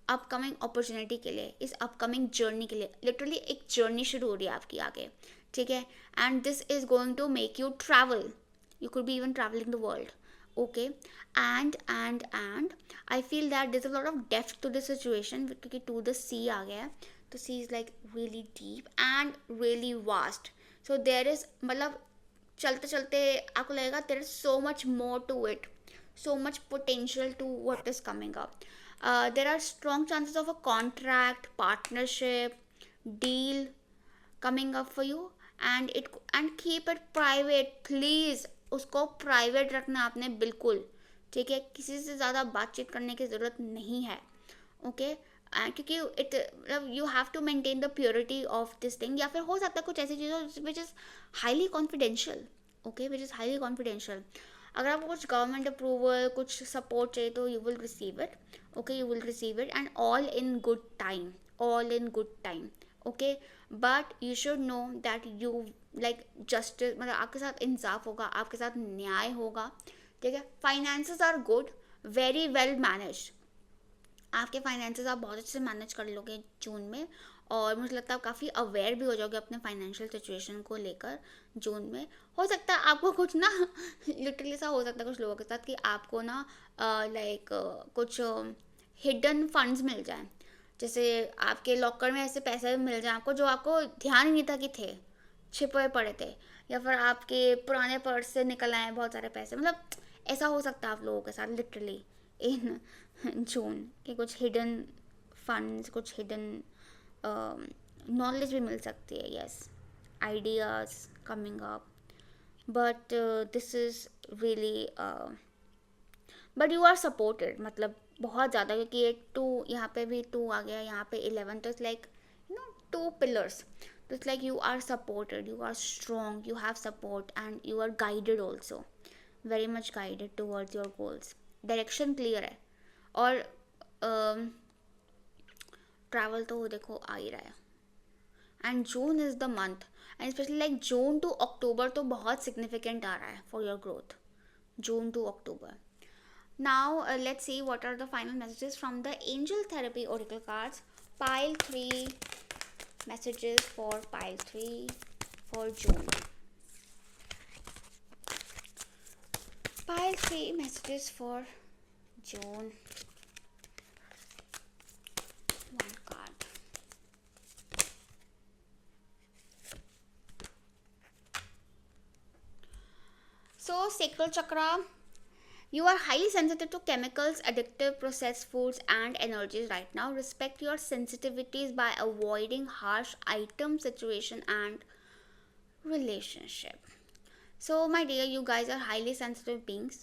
अपकमिंग अपॉर्चुनिटी के लिए, इस अपकमिंग जर्नी के लिए. लिटरली एक जर्नी शुरू हो रही है आपकी आगे, ठीक है. And this is going to make you travel. You could be even traveling the world, okay. And I feel that there's a lot of depth to this situation क्योंकि to the sea आ गया है. तो sea is like really deep and really vast. So there is, मतलब चलते चलते आपको लगेगा there is so much more to it, so much potential to what is coming up. There are strong chances of a contract, partnership, deal coming up for you. And keep it private please. उसको private रखना आपने बिल्कुल, ठीक है. किसी से ज़्यादा बातचीत करने की ज़रूरत नहीं है, ओके. क्योंकि it you have to maintain the purity of this thing. या फिर हो सकता है कुछ ऐसी चीज़ें which is highly confidential, okay, which is highly confidential. अगर आपको कुछ गवर्नमेंट अप्रूवल, कुछ सपोर्ट चाहिए तो you will receive it, okay, you will receive it. And all in good time, all in good time, okay. But you should know that you like justice, मतलब आपके साथ इंसाफ होगा, आपके साथ न्याय होगा, ठीक है. Finances are good, very well manage. आपके फाइनेंसेस आप बहुत अच्छे से मैनेज कर लोगे जून में. और मुझे लगता है आप काफ़ी अवेयर भी हो जाओगे अपने फाइनेंशियल सिचुएशन को लेकर जून में. हो सकता है आपको कुछ ना लिटरली सा हो सकता है कुछ लोगों के साथ कि आपको ना लाइक कुछ हिडन फंड्स मिल जाएं. जैसे आपके लॉकर में ऐसे पैसे मिल जाएं आपको जो आपको ध्यान ही नहीं था कि थे, छिपे हुए पड़े थे. या फिर आपके पुराने पर्स से निकल आए बहुत सारे पैसे. मतलब ऐसा हो सकता है आप लोगों के साथ लिटरली इन जून के कुछ हिडन फंड्स, कुछ हिडन नॉलेज भी मिल सकती है. Yes, ideas coming up. But this is really but you are supported, मतलब बहुत ज़्यादा. क्योंकि एक 2 यहाँ पे भी 2 आ गया, यहाँ पे 11. तो it's like you no 2 pillars. So it's like you are supported, you are strong, you have support, and you are guided also, very much guided towards your goals. Direction clear है. और travel तो देखो आ ही रहा है. And June is the month, and especially like June to October तो बहुत significant आ रहा है for your growth. June to October. Now let's see what are the final messages from the Angel Therapy Oracle cards. Pile 3 messages for pile 3 for June. Pile 3 messages for June. One card. So sacral chakra, you are highly sensitive to chemicals, addictive processed foods and energies right now. Respect your sensitivities by avoiding harsh item, situation and relationship. So my dear, you guys are highly sensitive beings.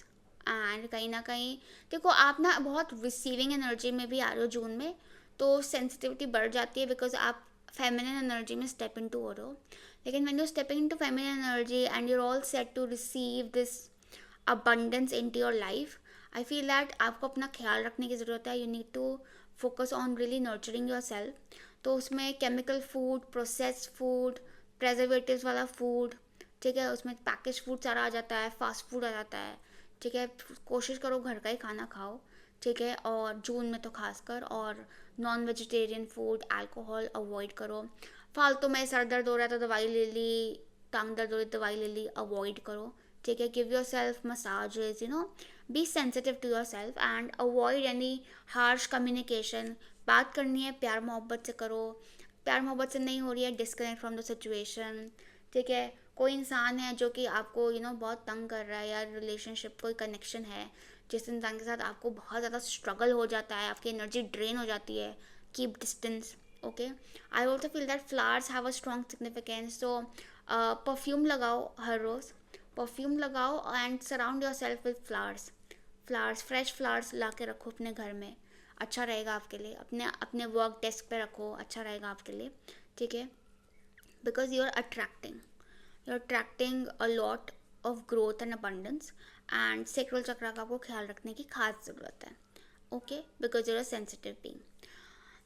And कहीं ना कहीं देखो आप ना बहुत receiving energy में भी आ रहे हो जून में. तो सेंसिटिविटी बढ़ जाती है बिकॉज आप फेमिनिन एनर्जी में स्टेप इन टू हो रहे हो. लेकिन when you stepping into feminine energy and you're all set to receive this abundance into your life, I feel that आपको अपना ख्याल रखने की ज़रूरत है. You need to focus on really nurturing yourself. तो उसमें chemical food, processed food, preservatives वाला फूड, ठीक है, उसमें पैकेज फूड सारा आ जाता है, फास्ट फूड आ जाता है, ठीक है. कोशिश करो घर का ही खाना खाओ, ठीक है. और जून में तो खासकर. और non vegetarian food, alcohol avoid करो. फालतू में सर दर्द हो रहा है तो दवाई ले ली, टांग दर्द हो रही दवाई ले ली, अवॉइड करो, ठीक है. Give yourself massages, you know, be sensitive to yourself and avoid any harsh communication. बात करनी है प्यार मोहब्बत से करो. प्यार मोहब्बत से नहीं हो रही है, डिस्कनेक्ट फ्रॉम द सिचुएशन, ठीक है. कोई इंसान है जो कि आपको यू नो बहुत तंग कर रहा है, या रिलेशनशिप कोई कनेक्शन है जिस इंसान के साथ आपको बहुत ज़्यादा स्ट्रगल हो जाता है, आपकी एनर्जी ड्रेन हो जाती है, keep distance, okay. I also feel that flowers have a strong significance. तो परफ्यूम लगाओ हर रोज़, परफ्यूम लगाओ and surround yourself with flowers. Flowers, fresh flowers ला के रखो अपने घर में, अच्छा रहेगा आपके लिए. अपने अपने वर्क डेस्क पे रखो, अच्छा रहेगा आपके लिए, ठीक है. Because you are attracting a lot of growth and abundance. And sacral chakra का आपको ख्याल रखने की खास ज़रूरत है, okay, because you are a sensitive being.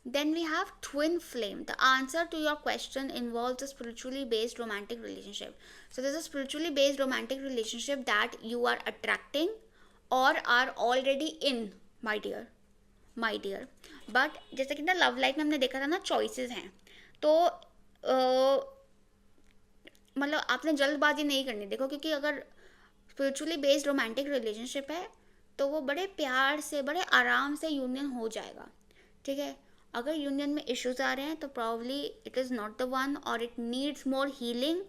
Then we have twin flame. The answer to your question involves a spiritually based romantic relationship. So there's a spiritually based romantic relationship that you are attracting or are already in, my dear. My dear. But जैसे कि ना love life में हमने देखा था ना, choices हैं. तो मतलब आपने जल्दबाजी नहीं करनी, देखो, क्योंकि अगर स्पिरिचुअली बेस्ड रोमांटिक रिलेशनशिप है तो वो बड़े प्यार से, बड़े आराम से यूनियन हो जाएगा. ठीक है. अगर यूनियन में इश्यूज आ रहे हैं तो probably it is not the one और it needs more healing.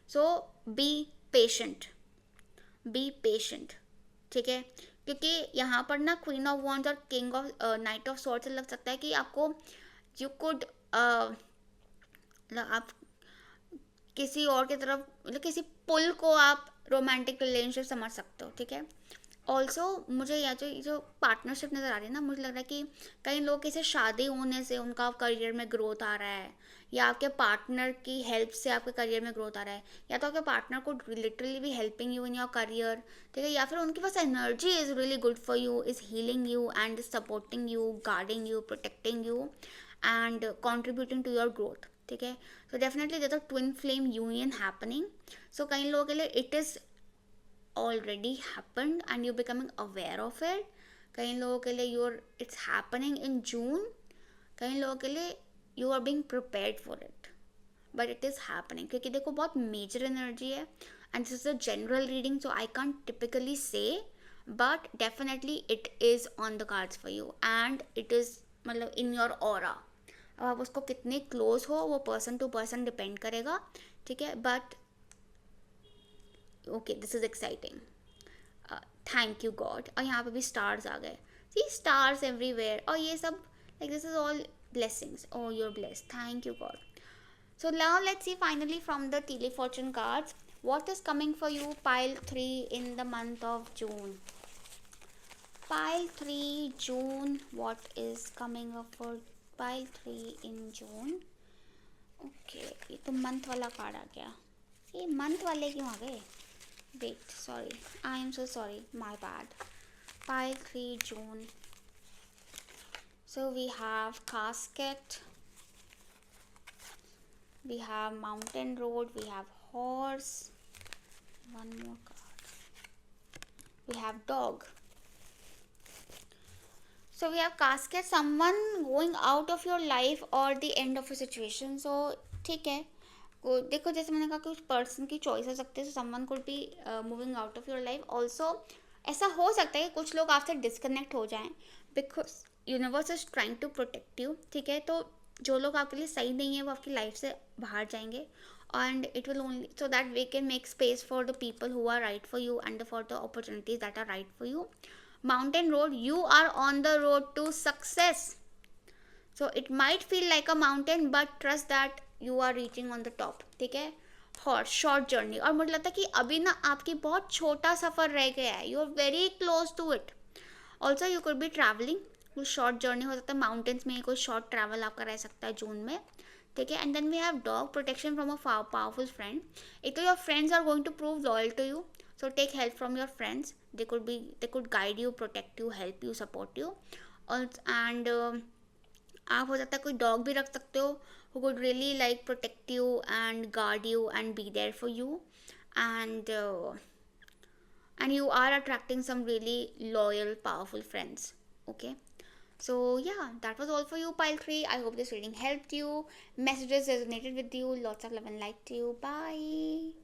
So be patient, be patient. ठीक है. क्योंकि यहाँ पर ना क्वीन ऑफ वॉन्ड्स और king of knight of swords से लग सकता है कि आपको यू कुड आप किसी और की तरफ, मतलब किसी पुल को आप रोमांटिक रिलेशनशिप समझ सकते हो. ठीक है. ऑल्सो मुझे यह जो पार्टनरशिप नज़र आ रही है ना, मुझे लग रहा है कि कई लोग किसी शादी होने से उनका करियर में ग्रोथ आ रहा है, या आपके पार्टनर की हेल्प से आपके करियर में ग्रोथ आ रहा है, या तो आपके पार्टनर को लिटरली भी helping you in your career. ठीक है. या फिर उनके पास energy is really good for you, is healing you and supporting you, guarding you, protecting you and contributing to your growth. ठीक है. So definitely there a twin flame union happening. सो कई लोगों के लिए it is already happened and you're becoming aware of it. कई लोगों के लिए it's happening in June. कई लोगों के लिए you are being prepared for it, but it is happening. क्योंकि देखो बहुत major energy है and this is a general reading, so I can't typically say, but definitely it is on the cards for you and it is मतलब in your aura. अब आप उसको कितने close हो वो पर्सन टू पर्सन डिपेंड करेगा. ठीक है. But okay, this is exciting. Thank you God. और यहाँ पे भी स्टार्स आ गए. सी स्टार्स एवरीवेयर और ये सब, like this is all blessings. Oh, you're blessed. Thank you God. So now let's see finally from the telefortune cards what is coming for you, pile 3, in the month of June. Pile 3 June, what is coming up for pile 3 in June? Okay, ये तो month वाला card आ गया. ये month वाले क्यों आ गए? Wait, sorry, I am so sorry, my bad. Pile 3 June. So we have casket, we have mountain road, we have horse, one more card, we have dog. So we have casket, someone going out of your life or the end of a situation. So ठीक है. देखो जैसे मैंने कहा कि उस person की choice हो सकती है. So someone could be moving out of your life. Also ऐसा हो सकता है कि कुछ लोग आपसे डिस्कनेक्ट हो जाएं because universe is trying to protect you. ठीक है. तो जो लोग आपके लिए सही नहीं है वो आपकी लाइफ से बाहर जाएंगे and it will only so that we can make space for the people who are right for you and for the opportunities that are right for you. Mountain road, you are on the road to success. So it might feel like a mountain but trust that you are reaching on the top. ठीक है. Hot short journey. और मुझे लगता है कि अभी ना आपकी बहुत छोटा सफ़र रह गया है. You are very close to it. Also you could be travelling. कुछ शॉर्ट जर्नी हो सकता है माउंटेन्स में, कोई शॉर्ट ट्रैवल आपका रह सकता है जून में. ठीक है. And then we have dog protection from a powerful friend. एक तो your friends are going to prove loyal to you. So take help from your friends. They could guide you, protect you, help you, support you. एंड आप हो सकता है कोई dog भी रख सकते हो who could really like protect you and guard you and be there for you. And you are attracting some really loyal, powerful friends. Okay. So yeah, that was all for you, pile 3. I hope this reading helped you. Messages resonated with you. Lots of love and light to you. Bye.